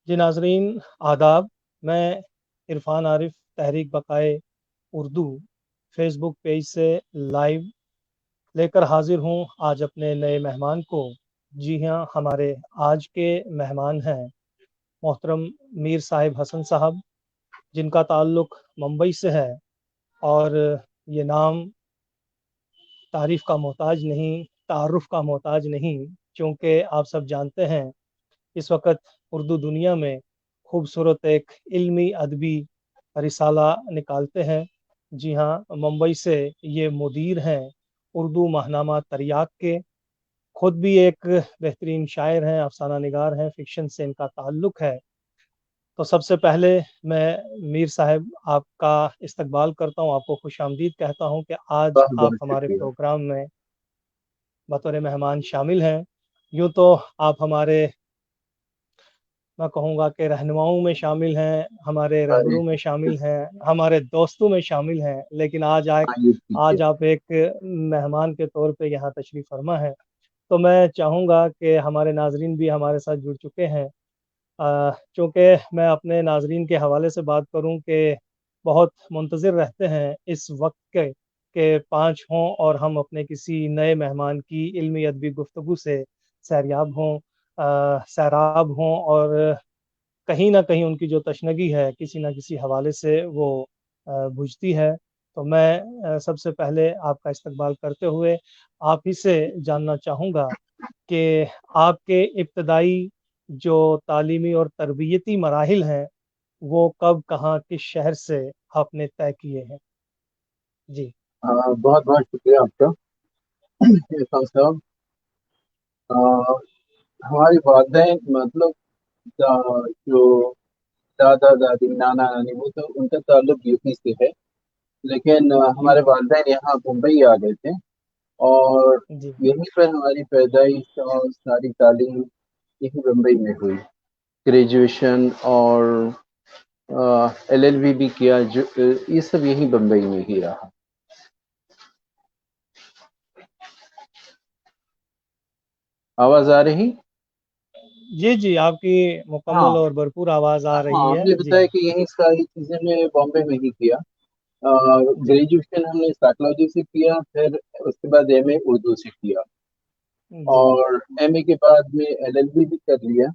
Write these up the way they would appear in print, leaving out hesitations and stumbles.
جی ناظرین آداب، میں عرفان عارف تحریک بقائے اردو فیس بک پیج سے لائیو لے کر حاضر ہوں آج اپنے نئے مہمان کو۔ جی ہاں، ہمارے آج کے مہمان ہیں محترم میر صاحب حسن صاحب، جن کا تعلق ممبئی سے ہے، اور یہ نام تعریف کا محتاج نہیں، تعارف کا محتاج نہیں، چونکہ آپ سب جانتے ہیں اس وقت اردو دنیا میں خوبصورت ایک علمی ادبی رسالہ نکالتے ہیں۔ جی ہاں، ممبئی سے یہ مدیر ہیں اردو ماہنامہ تریاق کے، خود بھی ایک بہترین شاعر ہیں، افسانہ نگار ہیں، فکشن سے ان کا تعلق ہے۔ تو سب سے پہلے میں میر صاحب آپ کا استقبال کرتا ہوں، آپ کو خوش آمدید کہتا ہوں کہ آج بہت آپ بہت ہمارے شکریہ۔ پروگرام میں بطور مہمان شامل ہیں۔ یوں تو آپ ہمارے، میں کہوں گا کہ رہنماؤں میں شامل ہیں، ہمارے ارے رہبروں میں شامل ہیں، ہمارے دوستوں میں شامل ہیں، لیکن ہاں، یہ ٹھیک ہے۔ آج آپ ایک مہمان کے طور پہ یہاں تشریف فرما ہے۔ تو میں چاہوں گا کہ ہمارے ناظرین بھی ہمارے ساتھ جڑ چکے ہیں۔ چونکہ میں اپنے ناظرین کے حوالے سے بات کروں کہ بہت منتظر رہتے ہیں اس وقت کے کہ 5 ہوں اور ہم اپنے کسی نئے مہمان کی علمی ادبی گفتگو سے سیریاب ہوں، سیراب ہوں، اور کہیں نہ کہیں ان کی جو تشنگی ہے کسی نہ کسی حوالے سے وہ بجھتی ہے۔ تو میں سب سے پہلے آپ کا استقبال کرتے ہوئے آپ ہی سے جاننا چاہوں گا کہ آپ کے ابتدائی جو تعلیمی اور تربیتی مراحل ہیں وہ کب، کہاں، کس شہر سے آپ نے طے کیے ہیں؟ جی بہت بہت شکریہ آپ کا عرفان صاحب۔ آ، ہمارے والدین مطلب جو دادا دادی نانا نانی وہ تو ان کا تعلق یوپی سے ہے، لیکن جی ہمارے والدین یہاں ممبئی آ گئے تھے، اور جی یہیں پر ہماری پیدائش اور ساری تعلیم یہی ممبئی میں ہوئی۔ گریجویشن اور LLB بھی کیا، جو یہ سب یہی بمبئی میں ہی رہا۔ آواز آ رہی؟ جی جی، آپ کی ہاں مکمل اور بھرپور آواز آ ہاں، رہی ہم ہے۔ نے جی بتایا کہ یہی ساری چیزیں میں بامبے میں ہی کیا۔ جی گریجویشن ہم نے سائیکالوجی سے کیا، پھر اس کے بعد ایم اے اردو سے کیا، جی اور ایم اے کے بعد میں LLB بھی کر لیا،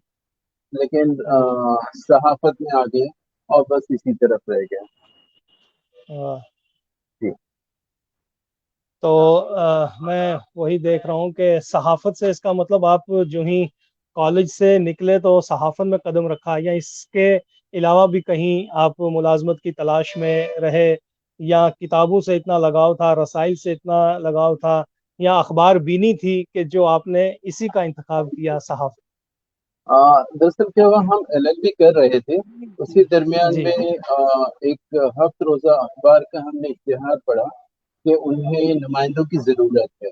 لیکن جی صحافت میں آ گئے اور بس اسی طرف رہ گیا۔ واہ۔ جی تو میں وہی دیکھ رہا ہوں کہ صحافت سے اس کا مطلب آپ جو ہی کالج سے نکلے تو صحافت میں قدم رکھا، یا اس کے علاوہ بھی کہیں آپ ملازمت کی تلاش میں رہے، یا کتابوں سے اتنا لگاؤ تھا، رسائل سے اتنا لگاؤ تھا، یا اخبار بینی تھی کہ جو آپ نے اسی کا انتخاب کیا، صحافت؟ دراصل کیا ہوا، ہم LLB کر رہے تھے، اسی درمیان جی میں ایک ہفت روزہ اخبار کا ہم نے اشتہار پڑھا کہ انہیں نمائندوں کی ضرورت ہے،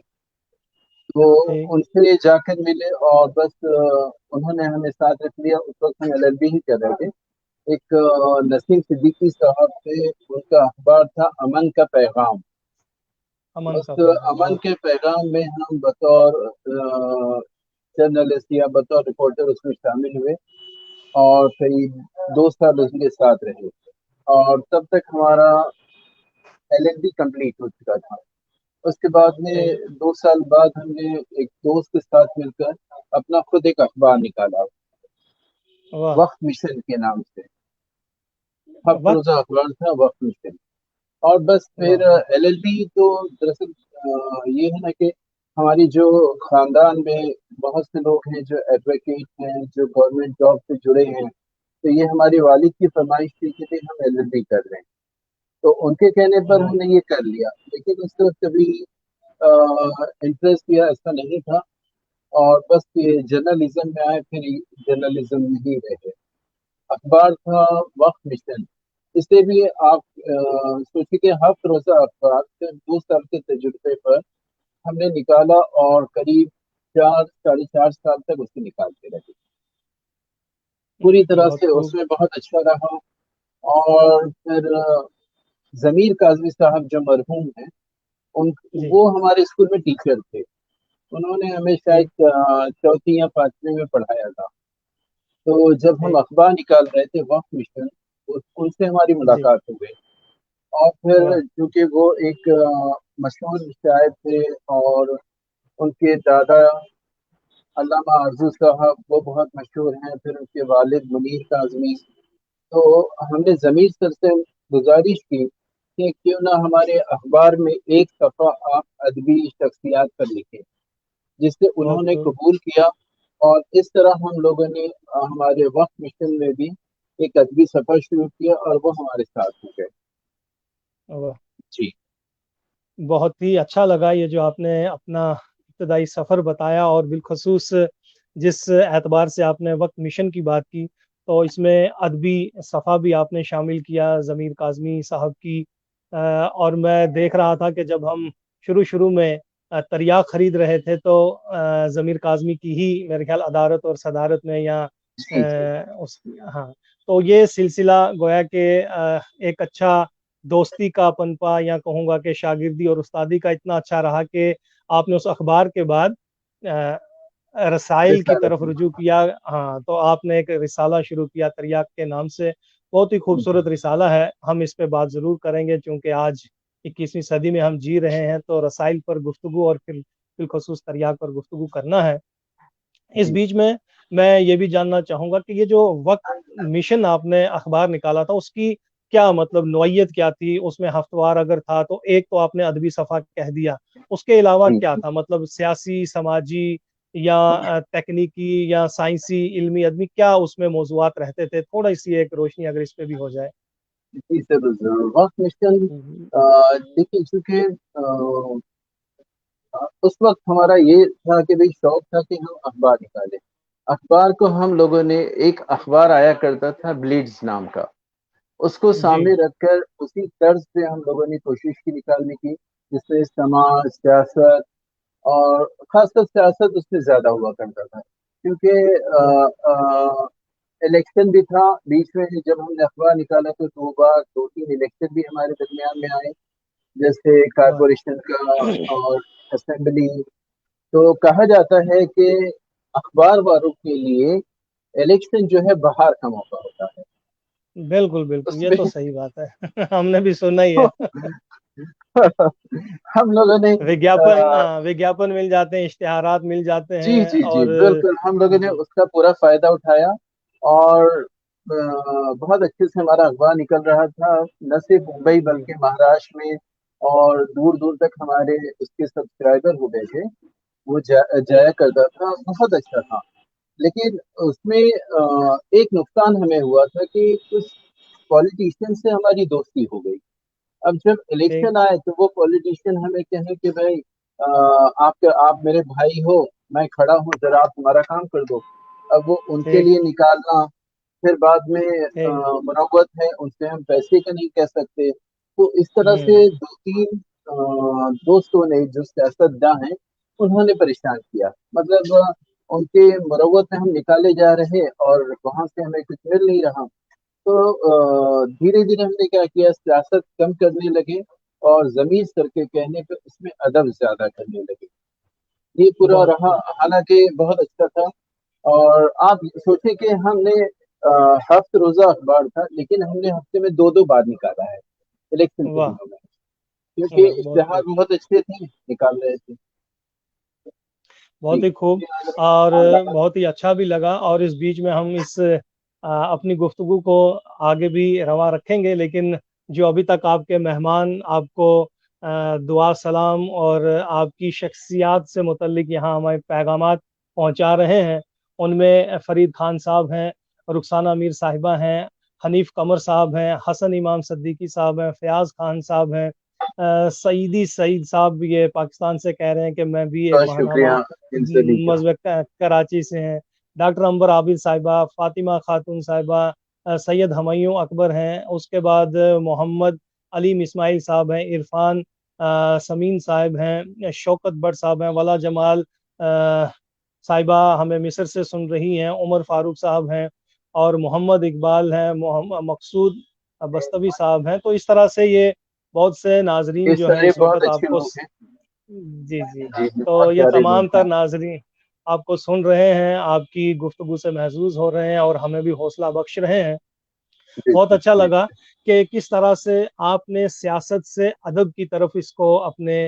تو ٹھیک ان سے جا کر ملے، اور بس انہوں نے ہمیں ساتھ رکھ لیا۔ اس وقت ہم LLB ہی کر رہے تھے۔ ایک نسیم صدیقی صاحب تھے، ان کا اخبار تھا امن کا پیغام۔ امن بس کا پیغام، امن واہ۔ کے پیغام میں ہم بطور جرنلسٹ یا بطور رپورٹر اس میں شامل ہوئے، اور قریب 2 سال اس کے ساتھ رہے، اور تب تک ہمارا LLB کمپلیٹ ہو چکا تھا۔ اس کے بعد میں ٹھیک 2 سال بعد ہم نے ایک دوست کے ساتھ مل کر اپنا خود ایک اخبار نکالا، واہ۔ وقت مشن کے نام سے۔ ہفت وقت، روزہ اخبار تھا، وقت مشن۔ اور بس پھر واہ واہ۔ LLB تو دراصل یہ ہے نا کہ ہماری جو خاندان میں بہت سے لوگ ہیں جو ایڈوکیٹ ہیں، جو گورنمنٹ جاب سے جڑے ہیں، تو یہ ہمارے والد کی فرمائش تھی کہ بھئی ہم LLB کر رہے ہیں، تو ان کے کہنے پر ہم نے یہ کر لیا، لیکن اس وقت کبھی انٹرسٹ یا ایسا نہیں تھا، اور بس یہ جرنلزم میں آئے، پھر جرنلزم میں ہی رہے۔ اخبار تھا وقت مشن، اس سے بھی آپ سوچیں کہ ہفت روزہ اخبار صرف 2 سال کے تجربے پر ہم نے نکالا، اور قریب 4 ساڑھے 4 سال تک اسے نکالتے رہے، پوری طرح بہت سے اس خوب۔ میں بہت اچھا رہا۔ اور پھر ضمیر کاظمی صاحب جو مرحوم ہیں، ان جی وہ ہمارے اسکول میں ٹیچر تھے، انہوں نے ہمیں ٹھیک شاید چوتھی یا پانچویں میں پڑھایا تھا، تو جب ہم ٹھیک اخبار نکال رہے تھے وقت مشن، ان سے ہماری جی ملاقات ہو گئی، اور پھر واہ چونکہ وہ ایک مشہور شاعر تھے، اور ان کے دادا علامہ عرضو صاحب وہ بہت مشہور ہیں، پھر ان کے والد منیر کاظمی، تو ہم نے ضمیر سر سے گزارش کی کہ کیوں نہ ہمارے اخبار میں ایک صفحہ آپ ادبی شخصیات پر لکھیں، جس سے انہوں بہت نے خوب قبول کیا، اور اس طرح ہم لوگوں نے ہمارے وقت مشن میں بھی ایک ادبی سفر شروع کیا، اور وہ ہمارے ساتھ ہو گئے۔ واہ جی بہت ہی اچھا لگا یہ جو آپ نے اپنا ابتدائی سفر بتایا، اور بالخصوص جس اعتبار سے آپ نے وقت مشن کی بات کی، تو اس میں ادبی صفحہ بھی آپ نے شامل کیا ضمیر کاظمی صاحب کی۔ اور میں دیکھ رہا تھا کہ جب ہم شروع میں تریاق خرید رہے تھے تو ضمیر کاظمی کی ہی میرے خیال ادارت اور صدارت میں، یا جی جی اس ہاں، تو یہ سلسلہ گویا کہ ایک اچھا دوستی کا پنپا، یا کہوں گا کہ شاگردی اور استادی کا اتنا اچھا رہا کہ آپ نے اس اخبار کے بعد رسائل کی رسالت طرف رجوع کیا۔ ہاں، تو آپ نے ایک رسالہ شروع کیا تریاق کے نام سے، بہت ہی جی خوبصورت رسالہ ہے، ہم اس پہ بات ضرور کریں گے چونکہ آج 21ویں صدی میں ہم جی رہے ہیں، تو رسائل پر گفتگو اور پھر بالخصوص تریاق پر گفتگو کرنا ہے۔ اس جی بیچ میں یہ بھی جاننا چاہوں گا کہ یہ جو وقت مشن آپ نے اخبار نکالا تھا، اس کی کیا مطلب نوعیت کیا تھی؟ اس میں ہفتہ وار اگر تھا تو ایک تو آپ نے ادبی صفحہ کہہ دیا، اس کے علاوہ جی کیا جی تھا؟ مطلب سیاسی، سماجی، یا تکنیکی، یا سائنسی، علمی، ادبی، کیا اس میں موضوعات رہتے تھے؟ تھوڑا سی ایک روشنی اگر اس پہ بھی ہو جائے۔ جی سر ضرور۔ وقت مشن ہوں، دیکھیے، چونکہ اس وقت ہمارا یہ تھا کہ بھئی شوق تھا کہ ہم اخبار نکالیں۔ اخبار کو ہم لوگوں نے، ایک اخبار آیا کرتا تھا بلیڈز نام کا، اس کو جی سامنے رکھ کر اسی طرز پہ ہم لوگوں نے کوشش کی نکالنے کی، جس میں سماج، سیاست، اور خاص کر سیاست اس میں زیادہ ہوا کرتا تھا، کیونکہ واہ الیکشن بھی تھا بیچ میں۔ جب ہم نے اخبار نکالا تو دو تین الیکشن بھی ہمارے درمیان میں آئے، جیسے واہ کارپوریشن کا اور اسمبلی۔ تو کہا جاتا ہے کہ اخبار والوں کے لیے الیکشن جو ہے بہار کا موقع ہوتا ہے۔ بالکل بالکل، اس یہ میں تو صحیح بات ہے ہم نے بھی سنا ہی ہے ہم لوگوں نے وگیاپن مل جاتے ہیں، اشتہارات مل جاتے جی ہیں، جی جی اور بالکل، ہم لوگوں نے جی اس کا پورا فائدہ اٹھایا، اور بہت اچھے سے ہمارا اخبار نکل رہا تھا، نہ صرف ممبئی جی بلکہ مہاراشٹر میں، اور دور دور تک ہمارے اس کے سبسکرائبر ہو گئے تھے، وہ جایا کرتا تھا، بہت اچھا تھا۔ لیکن اس میں ایک نقصان ہمیں ہوا تھا کہ کچھ پولیٹیشین سے ہماری دوستی ہو گئی۔ اب جب ٹھیک الیکشن آئے تو وہ پولیٹیشین ہمیں کہیں کہ بھائی آپ میرے بھائی ہو، میں کھڑا ہوں، ذرا آپ ہمارا کام کر دو۔ اب وہ ان کے ٹھیک لیے نکالنا، پھر بعد میں ٹھیک مروت ہے، ان سے ہم پیسے کا نہیں کہہ سکتے، تو اس طرح سے ہوں دو تین دوستوں نے جو سیاست داں ہیں انہوں نے پریشان کیا، مطلب ان کے مروت میں ہم نکالے جا رہے اور وہاں سے ہمیں کچھ مل نہیں رہا، تو دھیرے دھیرے ہم نے کیا کیا، سیاست کم کرنے لگے، اور ضمیر سر کے کہنے پہ اس میں ادب زیادہ کرنے لگے۔ یہ پورا بہت رہا، خوب حالانکہ بہت اچھا تھا۔ اور آپ سوچیں کہ ہم نے ہفت روزہ اخبار تھا، لیکن ہم نے ہفتے میں دو بار نکالا ہے الیکشن کے واہ دنوں میں، کیونکہ واہ بہت خوب، اشتہار بہت اچھے تھے، نکال رہے تھے۔ بہت جی ہی خوب، اور بہت ہی اچھا بھی لگا، اور اس بیچ میں ہم اس اپنی گفتگو کو آگے بھی روا رکھیں گے، لیکن جو ابھی تک آپ کے مہمان آپ کو دعا سلام اور آپ کی شخصیات سے متعلق یہاں ہمیں پیغامات پہنچا رہے ہیں، ان میں فرید خان صاحب ہیں، رخسانہ میر صاحبہ ہیں، حنیف قمر صاحب ہیں، حسن امام صدیقی صاحب ہیں، فیاض خان صاحب ہیں، سعیدی سعید صاحب یہ پاکستان سے کہہ رہے ہیں کہ میں بھی ایک بہت شکریہ ماہنامہ ان سبھی کا۔ مذہب کراچی سے ہیں، ڈاکٹر امبر عابد صاحبہ، فاطمہ خاتون صاحبہ، سید ہمایوں اکبر ہیں، اس کے بعد محمد علیم اسماعیل صاحب ہیں، عرفان سمین صاحب ہیں، شوکت بٹ صاحب ہیں، ولا جمال صاحبہ ہمیں مصر سے سن رہی ہیں، عمر فاروق صاحب ہیں، اور محمد اقبال ہیں، محمد مقصود بستوی صاحب ہیں۔ تو اس طرح سے یہ بہت سے ناظرین یہ جو ہیں سارے اس بہت وقت آپ اچھے کو لوگ ہیں، جی جی، جی تو بہت یہ پیارے لوگ تمام تر ہیں۔ ناظرین آپ کو سن رہے ہیں، آپ کی گفتگو سے محظوظ ہو رہے ہیں اور ہمیں بھی حوصلہ بخش رہے ہیں۔ بہت بالکل اچھا لگا بالکل کہ کس طرح سے آپ نے سیاست سے ادب کی طرف اس کو اپنے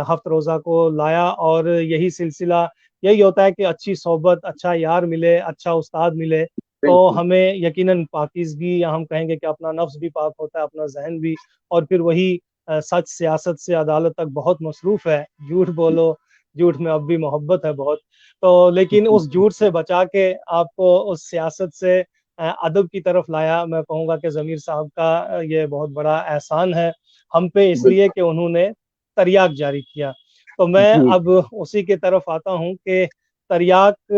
ہفت روزہ کو لایا، اور یہی سلسلہ یہی ہوتا ہے کہ اچھی صحبت، اچھا یار ملے، اچھا استاد ملے تو بالکل ہمیں یقیناً پاکیزگی، یا ہم کہیں گے کہ اپنا نفس بھی پاک ہوتا ہے، اپنا ذہن بھی، اور پھر وہی سچ، سیاست سے عدالت تک بہت مصروف ہے۔ جھوٹ بولو، جھوٹ میں اب بھی محبت ہے بہت، تو لیکن اس جھوٹ سے بچا کے آپ کو اس سیاست سے ادب کی طرف لایا۔ میں کہوں گا کہ ضمیر صاحب کا یہ بہت بڑا احسان ہے ہم پہ، اس لیے بالکل کہ انہوں نے تریاق جاری کیا۔ تو میں جی اب اسی کی طرف آتا ہوں کہ تریاق،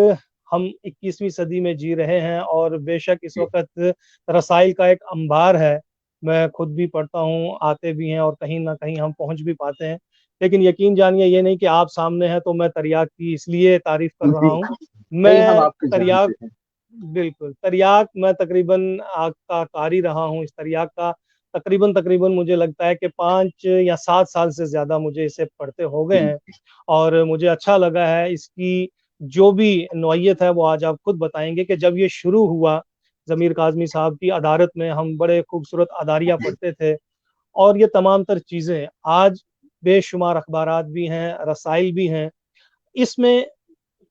ہم 21ویں صدی میں جی رہے ہیں، اور بے شک اس جی وقت رسائل کا ایک انبار ہے۔ میں خود بھی پڑھتا ہوں، آتے بھی ہیں، اور کہیں نہ کہیں ہم پہنچ بھی پاتے ہیں، لیکن یقین جانیے یہ نہیں کہ آپ سامنے ہیں تو میں تریاق کی اس لیے تعریف کر رہا جی ہوں۔ نہیں، ہم میں آپ کو تریاق، جانتے ہیں۔ بالکل تریاق میں تقریباً آگ کا قاری رہا ہوں، اس تریاق کا تقریباً مجھے لگتا ہے کہ 5 یا 7 سال سے زیادہ مجھے اسے پڑھتے ہو گئے جی ہیں، اور مجھے اچھا لگا ہے اس کی جو بھی نوعیت ہے، وہ آج آپ خود بتائیں گے کہ جب یہ شروع ہوا ضمیر کاظمی صاحب کی عدارت میں، ہم بڑے خوبصورت اداریہ جی پڑھتے تھے، اور یہ تمام تر چیزیں آج بے شمار اخبارات بھی ہیں، رسائل بھی ہیں۔ اس میں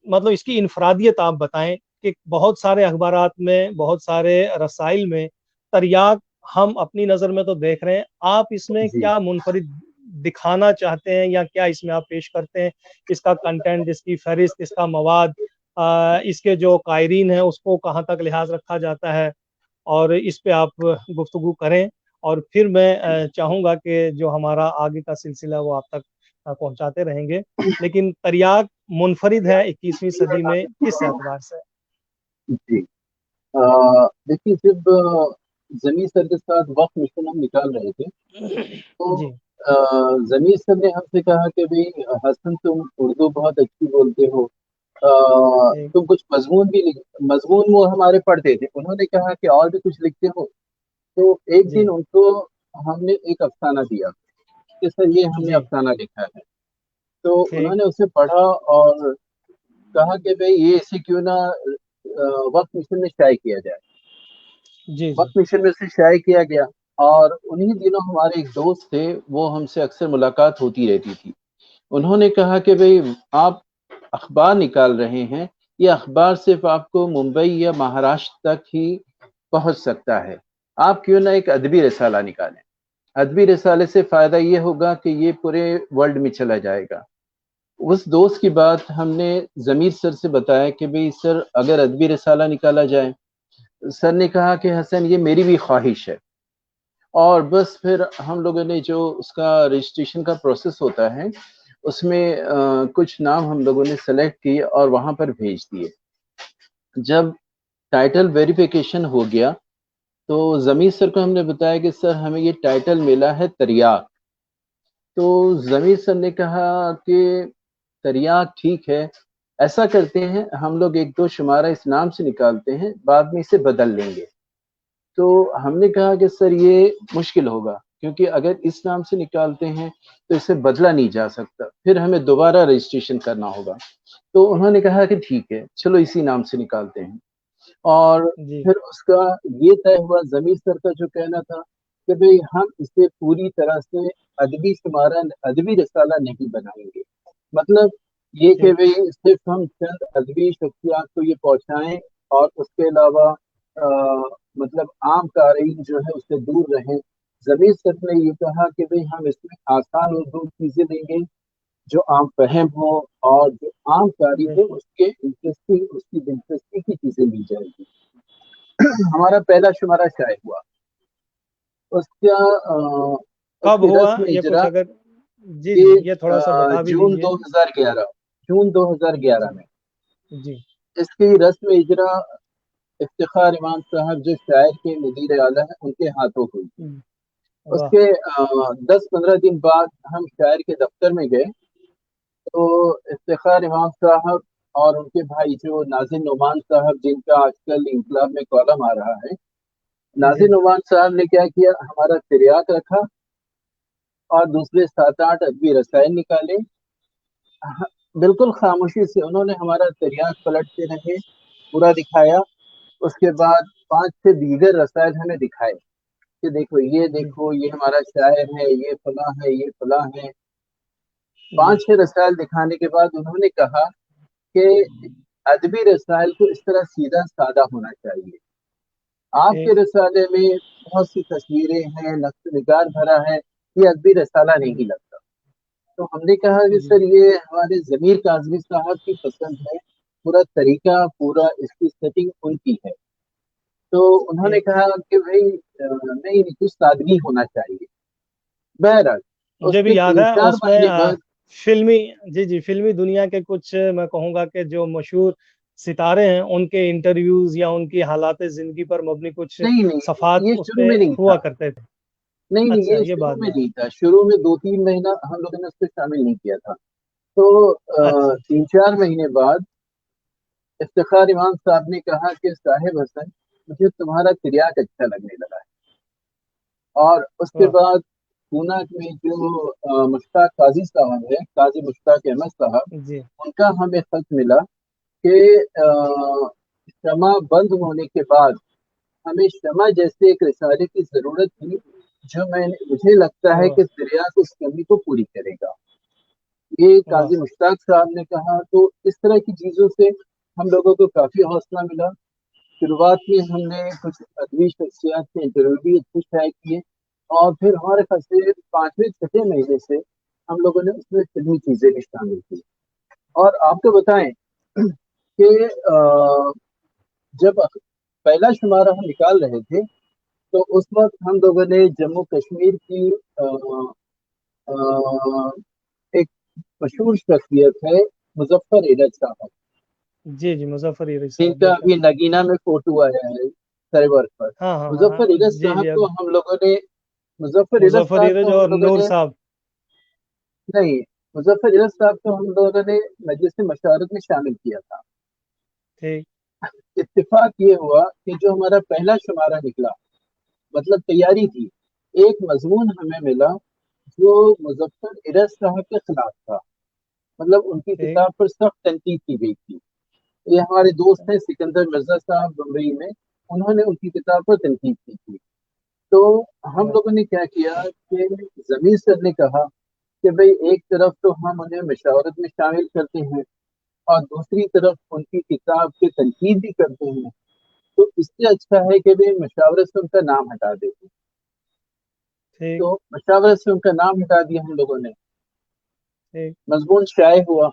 مطلب اس کی انفرادیت آپ بتائیں کہ بہت سارے اخبارات میں، بہت سارے رسائل میں تریاق ہم اپنی نظر میں تو دیکھ رہے ہیں، آپ اس میں جی کیا منفرد دکھانا چاہتے ہیں، یا کیا اس میں آپ پیش کرتے ہیں؟ اس کا کنٹینٹ، اس کی فہرست، اس کا مواد، اس کے جو قائرین ہیں اس کو کہاں تک لحاظ رکھا جاتا ہے، اور اس پہ آپ گفتگو کریں، اور پھر میں چاہوں گا کہ جو ہمارا آگے کا سلسلہ وہ آپ تک پہنچاتے رہیں گے۔ لیکن تریاق منفرد ہے 21ویں صدی میں کس اعتبار سے؟ جی دیکھیے، جب زمین سر کے ساتھ وقت مشن ہم نکال رہے تھے تو جی زمین سر نے ہم سے کہا کہ بھئی حسن، تم اردو بہت اچھی بولتے ہو، ٹھیک، تم کچھ مضمون وہ ہمارے پڑھتے تھے، انہوں نے کہا کہ اور بھی کچھ لکھتے ہو؟ تو ایک جی دن ان کو ہم نے ایک افسانہ دیا کہ سر یہ ہم نے جی افسانہ لکھا ہے، تو انہوں ٹھیک، نے اسے پڑھا اور کہا کہ بھئی یہ اسے کیوں نہ وقت مشن میں شائع کیا جائے۔ جی جی وقت مشن میں سے شائع کیا گیا، اور انہی دنوں ہمارے ایک دوست تھے، وہ ہم سے اکثر ملاقات ہوتی رہتی تھی۔ انہوں نے کہا کہ بھئی آپ اخبار نکال رہے ہیں، یہ اخبار صرف آپ کو ممبئی یا مہاراشٹر تک ہی پہنچ سکتا ہے، آپ کیوں نہ ایک ادبی رسالہ نکالیں؟ ادبی رسالے سے فائدہ یہ ہوگا کہ یہ پورے ورلڈ میں چلا جائے گا۔ اس دوست کی بات ہم نے ضمیر سر سے بتایا کہ بھئی سر اگر ادبی رسالہ نکالا جائے، سر نے کہا کہ حسن یہ میری بھی خواہش ہے، اور بس پھر ہم لوگوں نے جو اس کا رجسٹریشن کا پروسیس ہوتا ہے اس میں کچھ نام ہم لوگوں نے سلیکٹ کیے اور وہاں پر بھیج دیے۔ جب ٹائٹل ویریفیکیشن ہو گیا تو ضمیر سر کو ہم نے بتایا کہ سر ہمیں یہ ٹائٹل ملا ہے تریاق۔ تو ضمیر سر نے کہا کہ تریاق ٹھیک ہے، ایسا کرتے ہیں ہم لوگ ایک دو شمارہ اس نام سے نکالتے ہیں، بعد میں اسے بدل لیں گے۔ تو ہم نے کہا کہ سر یہ مشکل ہوگا، کیونکہ اگر اس نام سے نکالتے ہیں تو اسے بدلا نہیں جا سکتا، پھر ہمیں دوبارہ رجسٹریشن کرنا ہوگا۔ تو انہوں نے کہا کہ ٹھیک ہے، چلو اسی نام سے نکالتے ہیں، اور جی پھر اس کا یہ طے ہوا، ضمیر سر کا جو کہنا تھا کہ بھئی ہم اسے پوری طرح سے ادبی شمارہ، ادبی رسالہ نہیں بنائیں گے، مطلب یہ کہ ٹھیک، بھئی صرف ہم چند ادبی شخصیات کو یہ پہنچائیں، اور اس کے علاوہ مطلب عام قارئین جو ہے اس سے دور رہیں۔ ضمیر سر نے یہ کہا کہ بھئی ہم اس میں آسان اردو چیزیں دیں گے جو عام فہم ہو، اور جو عام قاری جی ہے اس کے انٹرسٹنگ، اس کی دلچسپی کی چیزیں لی جائیں گی۔ ہمارا پہلا شمارہ شائع ہوا، اس کا اس کب کی ہوا رسم یہ کچھ اجرا اگر؟ جی جی یہ یہ تھوڑا سا بتا بھی جون دیجئے۔ 2011، جون 2011 جی میں جی اس کی رسم اجرا افتخار امام صاحب جو شاعر کے مدیر اعلیٰ ہیں ان کے ہاتھوں ہوئی تھی۔ اس واہ، کے 10-15 دن بعد ہم شاعر کے دفتر میں گئے، تو افتخار امام صاحب اور ان کے بھائی جو ناظر نعمان صاحب، جن کا آج کل انقلاب میں کالم آ رہا ہے، جی ناظر نعمان صاحب نے کیا کیا، ہمارا تریاق رکھا اور دوسرے 7-8 ادبی رسائل نکالے۔ بالکل خاموشی سے انہوں نے ہمارا تریاک پلٹتے رہے، پورا دکھایا. اس کے بعد 5 سے دیگر رسائل ہمیں دکھائے کہ دیکھو جی دیکھو یہ ہمارا شاعر ہے، یہ فلاں ہے، یہ فلاں ہے. جی 5 6 رسائل دکھانے کے بعد انہوں نے کہا کہ ادبی رسائل کو اس طرح سیدھا سادہ ہونا چاہیے. آپ کے ٹھیک رسالے میں بہت سی تصویریں ہیں، نقش و نگار بھرا ہے، یہ ادبی رسالہ جی نہیں لگتا. تو ہم نے کہا کہ جی سر یہ ہمارے ضمیر کاظمی صاحب کی پسند ہے، پورا طریقہ، پورا اس کی سیٹنگ ان کی ہے. تو انہوں نے ٹھیک. کہا کہ بھائی نہیں، کچھ سادگی ہونا چاہیے. بہرحال اس مجھے بھی کے یاد تین ہے چار اس میں مہینے بعد فلمی جی فلمی دنیا کے کچھ میں کہوں گا کہ جو مشہور ستارے ہیں ان کے انٹرویوز یا ان کی حالات زندگی پر مبنی کچھ نہیں نہیں، صفحات یہ اس شروع پہ میں نہیں تھا. ہوا کرتے تھے. نہیں نہیں، اچھا یہ یہ شروع بعد میں میں نہیں تھا. شروع میں 2 3 مہینہ ہم لوگوں نے اس کو شامل نہیں کیا تھا. تو اچھا 3 4 مہینے بعد افتخار امام صاحب نے کہا کہ صاحب حسن مجھے تمہارا تریاک اچھا لگنے لگا ہے. اور اس کے واہ بعد پونا میں جو مشتاق قاضی صاحب ہے، قاضی مشتاق احمد صاحب، جی ان کا ہمیں خط ملا کہ شمع بند ہونے کے بعد ہمیں شمع جیسے ایک رسالے کی ضرورت تھی جو مجھے لگتا ہے واہ کہ تریاک اس کمی کو پوری کرے گا. یہ واہ قاضی مشتاق صاحب نے کہا. تو اس طرح کی چیزوں سے ہم لوگوں کو کافی حوصلہ ملا. شروعات میں ہم نے کچھ ادبی شخصیات کے انٹرویو بھی اچھے شائع کیے، اور پھر ہمارے خیال سے 5ویں 6 مہینے سے ہم لوگوں نے اس میں فلمی چیزیں بھی شامل کی. اور آپ کو بتائیں کہ جب پہلا شمارہ ہم نکال رہے تھے تو اس وقت ہم لوگوں نے جموں کشمیر کی ایک مشہور شخصیت ہے مظفر ارج صاحب، جی مظفر علی جن صاحب کا بے شک. ابھی نگینہ میں فوٹو آیا ہے سرور پر. ہاں مظفر ارج جی صاحب اب کو ہم لوگوں نے مظفر ارج مظفر صاحب عرج کو ہم اور لوگوں نور نے صاحب. نہیں، مظفر ارج صاحب کو ہم لوگوں نے مجلس مشاورت میں شامل کیا تھا. ٹھیک اتفاق یہ ہوا کہ جو ہمارا پہلا شمارہ نکلا، مطلب تیاری تھی، ایک مضمون ہمیں ملا جو مظفر ارج صاحب کے خلاف تھا. مطلب ان کی ٹھیک کتاب پر سخت تنقید کی گئی تھی. یہ ہمارے دوست ہیں سکندر مرزا صاحب بمبئی میں، انہوں نے ان کی کتاب پر تنقید کی تھی. تو ہم واہ لوگوں نے کیا کیا کہ ضمیر سر نے کہا کہ بھئی ایک طرف تو ہم انہیں مشاورت میں شامل کرتے ہیں اور دوسری طرف ان کی کتاب کی تنقید بھی کرتے ہیں، تو اس سے اچھا ہے کہ بھئی مشاورت سے ان کا نام ہٹا دیتے. ٹھیک تو مشاورت سے ان کا نام ہٹا دیا ہم لوگوں نے. ٹھیک مضمون شائع ہوا،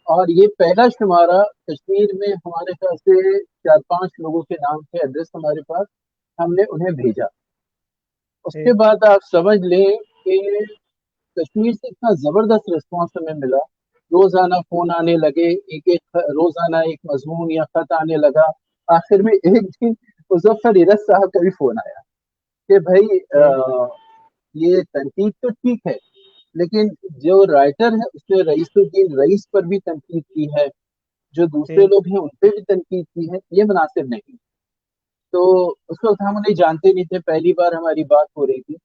اور یہ پہلا شمارہ کشمیر میں ہمارے خیال سے 4 5 لوگوں کے نام کے ایڈریس ہمارے پاس، ہم نے انہیں بھیجا. اس کے ٹھیک بعد آپ سمجھ لیں کہ کشمیر سے اتنا زبردست رسپانس ہمیں ملا. روزانہ فون آنے لگے، ایک ایک روزانہ ایک مضمون یا خط آنے لگا. آخر میں ایک دن مظفر ارج صاحب کا بھی فون آیا کہ بھائی ٹھیک یہ تنقید تو ٹھیک ہے، لیکن جو رائٹر ہے اس نے رئیس الدین رئیس پر بھی تنقید کی ہے، جو دوسرے ٹھیک لوگ ہیں ان پہ بھی تنقید کی ہے، یہ مناسب نہیں. تو اس وقت ہم انہیں جانتے نہیں تھے، پہلی بار ہماری بات ہو رہی تھی.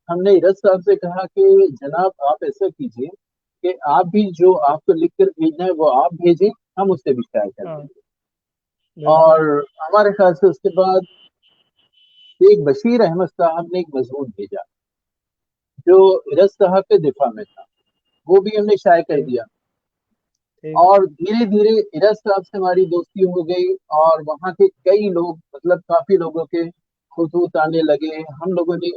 ہم نے ارج صاحب سے کہا کہ جناب آپ ایسا کیجیے کہ آپ بھی جو آپ کو لکھ کر بھیجنا ہے وہ آپ بھیجیں، ہم اس سے بھی شائع کر ہاں دیں گے. بالکل. اور ہمارے خیال سے اس کے بعد ایک بشیر احمد صاحب نے ایک مضمون بھیجا جو ارج صاحب کے دفاع میں تھا، وہ بھی ہم نے شائع کر ٹھیک دیا. ٹھیک اور دھیرے دھیرے ارج صاحب سے ہماری دوستی ہو گئی، اور وہاں کے کئی لوگ، مطلب کافی لوگوں کے خطوط آنے لگے. ہم لوگوں نے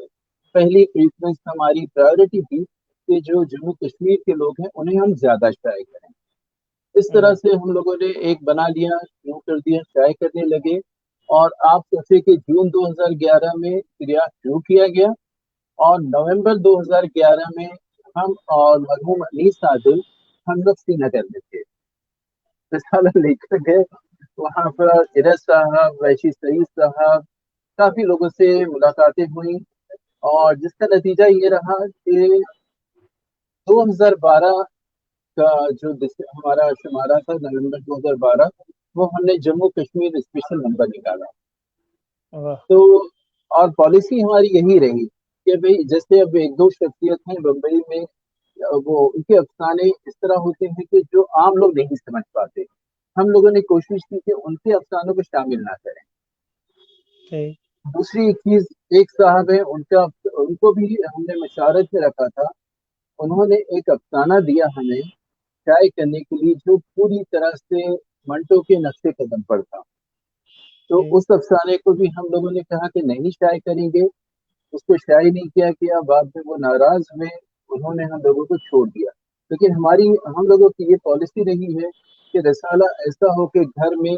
پہلی پریفرنس، ہماری پرائیورٹی تھی کہ جو جموں کشمیر کے لوگ ہیں انہیں ہم زیادہ شائع کریں. اس طرح ہوں، سے ہم لوگوں نے ایک بنا لیا، شروع کر دیا، شائع کرنے لگے. اور آپ کہتے کہ جون 2011 میں فریاد شروع کیا گیا، اور نومبر 2011 میں ہم اور مرحوم انیس عادل ہم لوگ سری نگر میں تھے. رسالہ لے کر گئے وہاں پر. ارج صاحب، ویشی سعید صاحب، کافی لوگوں سے ملاقاتیں ہوئیں، اور جس کا نتیجہ یہ رہا کہ 2012 کا جو ہمارا شمارہ تھا نومبر 2012، وہ ہم نے جموں کشمیر اسپیشل نمبر نکالا. واہ تو اور پالیسی ہماری یہی رہی کہ بھئی جیسے اب ایک دو شخصیت ہیں بمبئی میں وہ ان کے افسانے اس طرح ہوتے ہیں کہ جو عام لوگ نہیں سمجھ پاتے. ہم لوگوں نے کوشش کی کہ ان کے افسانوں کو شامل نہ کریں. ٹھیک. دوسری ایک چیز، ایک صاحب ہے ان کو بھی ہم نے مشارت میں رکھا تھا. انہوں نے ایک افسانہ دیا ہمیں شائع کرنے کے لیے جو پوری طرح سے منٹو کے نقش قدم پر تھا. تو ٹھیک. اس افسانے کو بھی ہم لوگوں نے کہا کہ نہیں شائع کریں گے. اس کو شائع نہیں کیا بعد میں وہ ناراض ہوئے، انہوں نے ہم لوگوں کو چھوڑ دیا. لیکن ہم لوگوں کی یہ پالیسی رہی ہے کہ رسالہ ایسا ہو کہ گھر میں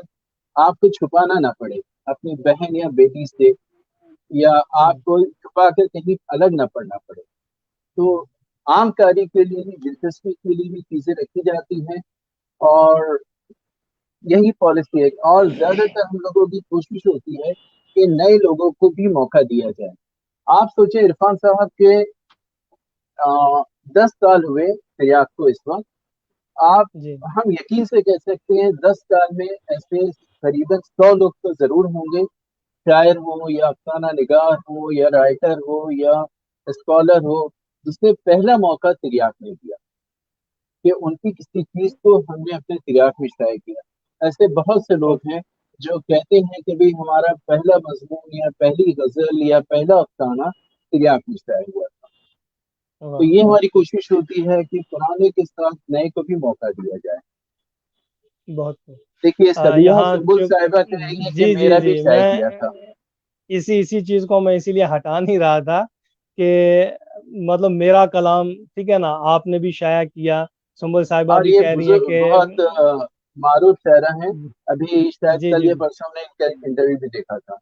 آپ کو چھپانا نہ پڑے اپنی بہن یا بیٹی سے، یا ہوں. آپ کو چھپا کر کہیں الگ نہ پڑنا پڑے. تو عام کاری کے لیے بھی، دلچسپی کے لیے بھی چیزیں رکھی جاتی ہیں، اور یہی پالیسی ہے. اور زیادہ تر ہم لوگوں کی کوشش ہوتی ہے کہ نئے لوگوں کو بھی موقع دیا جائے. آپ سوچیں عرفان صاحب کے 10 سال ہوئے سیاق کو اس وقت. آپ جی. ہم یقین سے کہہ سکتے ہیں 10 سال میں ایسے قریباً 100 لوگ تو ضرور ہوں گے، شاعر ہو یا افسانہ نگار ہو یا رائٹر ہو یا اسکالر ہو، جس نے پہلا موقع تریاک نے دیا کہ ان کی کسی چیز کو ہم نے اپنے تریاک میں شائع کیا. ایسے بہت سے بہت. لوگ ہیں جو کہتے ہیں کہ بھئی ہمارا پہلا مضمون یا پہلی غزل یا پہلا افسانہ تریاک میں شائع ہوا تھا. تو واہ، یہ بہت ہماری کوشش ہوتی ہے کہ پرانے کے ساتھ نئے کو بھی موقع دیا جائے. بہت خوب. دیکھیے سبیہ یہاں سنبل چونکہ صاحبہ کہیں گے کہ جی جی میرا بھی جی شائع میں کیا تھا. اسی چیز کو میں اسی لیے ہٹا نہیں رہا تھا کہ مطلب میرا کلام ٹھیک ہے نا، آپ نے بھی شائع کیا، سنبل صاحبہ اور بھی یہ کہہ رہی ہیں بزرگ کہ بہت معروف شاعرہ ہیں. ابھی شاید جی کل جی یا پرسوں نے ان کا انٹرویو بھی دیکھا تھا.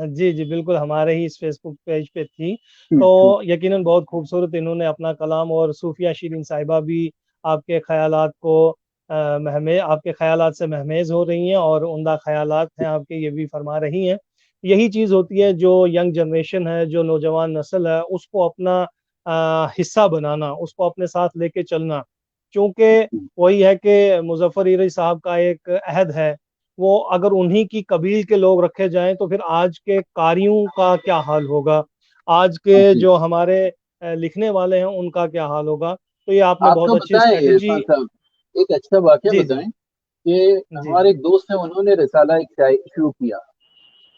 جی جی بالکل ہمارے ہی اس فیس بک پیج پہ تھی. ٹھیک تو ٹھیک. یقیناً بہت خوبصورت انہوں نے اپنا کلام، اور صوفیہ شیرین صاحبہ بھی آپ کے خیالات کو آپ کے خیالات سے مہمیز ہو رہی ہیں، اور عمدہ خیالات ہیں آپ کے، یہ بھی فرما رہی ہیں. یہی چیز ہوتی ہے جو ینگ جنریشن ہے، جو نوجوان نسل ہے، اس کو اپنا حصہ بنانا، اس کو اپنے ساتھ لے کے چلنا. چونکہ وہی ہے کہ مظفر علی صاحب کا ایک عہد ہے، وہ اگر انہی کی قبیل کے لوگ رکھے جائیں تو پھر آج کے قاریوں کا کیا حال ہوگا، آج کے جی. جو ہمارے لکھنے والے ہیں ان کا کیا حال ہوگا. تو یہ آپ نے آپ بہت کو اچھی بتائیں اسٹریٹجی. عرفان صاحب، ایک اچھا واقعہ جی جی بتائیں کہ جی ہمارے ایک دوست ہیں، انہوں نے رسالہ ایک شروع کیا.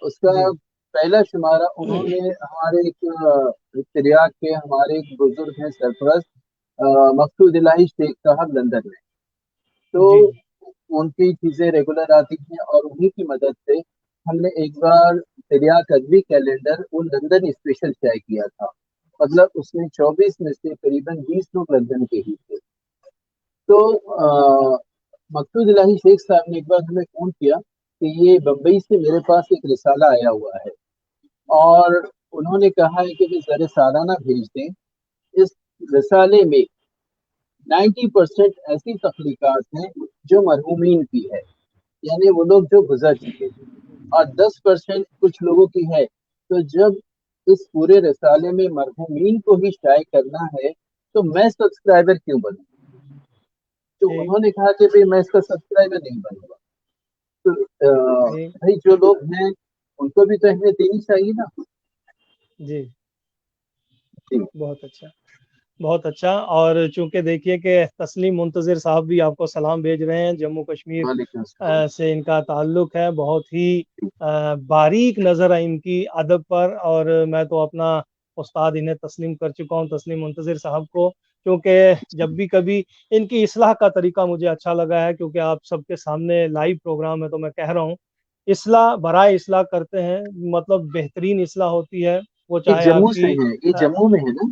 اس کا جی پہلا شمارہ انہوں نے ہمارے ایک تریاک کے ہمارے ایک بزرگ ہیں سرپرست مقصود الہی شیخ صاحب لندن میں. تو جی ان کی چیزیں ریگولر آتی ہیں، اور انہی کی مدد سے ہم نے ایک بار تریاک ادبی کیلنڈر وہ لندن اسپیشل شائع کیا تھا. مطلب اس میں 24 میں سے قریباً 20 لوگ لندن کے ہی تھے. تو مقصود الہی شیخ صاحب نے ایک بار ہمیں فون کیا کہ یہ بمبئی سے میرے پاس ایک رسالہ آیا ہوا ہے، اور انہوں نے کہا ہے کہ ذرا سالانہ بھیج دیں. اس رسالے میں 90% ایسی تخلیقات ہیں جو مرحومین کی ہے، یعنی وہ لوگ جو گزر چکے، اور 10% کچھ لوگوں کی ہے. تو جب اس پورے رسالے میں مرحومین کو ہی شائع کرنا ہے تو میں سبسکرائبر کیوں بنوں؟ تو ٹھیک انہوں نے کہا کہ میں اس کا سبسکرائبر نہیں بنوں گا. تو ٹھیک. بھائی جو لوگ ہیں ان کو بھی تو اہمیت دینی چاہیے نا. جی جی. بہت اچھا، بہت اچھا. اور چونکہ دیکھیے کہ تسلیم منتظر صاحب بھی آپ کو سلام بھیج رہے ہیں، جموں کشمیر وعلیکم السلام. سے ان کا تعلق ہے. بہت ہی باریک نظر ہے ان کی ادب پر، اور میں تو اپنا استاد انہیں تسلیم کر چکا ہوں، تسلیم منتظر صاحب کو. کیونکہ جب بھی کبھی ان کی اصلاح کا طریقہ مجھے اچھا لگا ہے، کیونکہ آپ سب کے سامنے لائیو پروگرام ہے تو میں کہہ رہا ہوں اصلاح برائے اصلاح کرتے ہیں، مطلب بہترین اصلاح ہوتی ہے. وہ یہ چاہے آپ جموں سے کی ہیں، یہ جموں میں ہے نا؟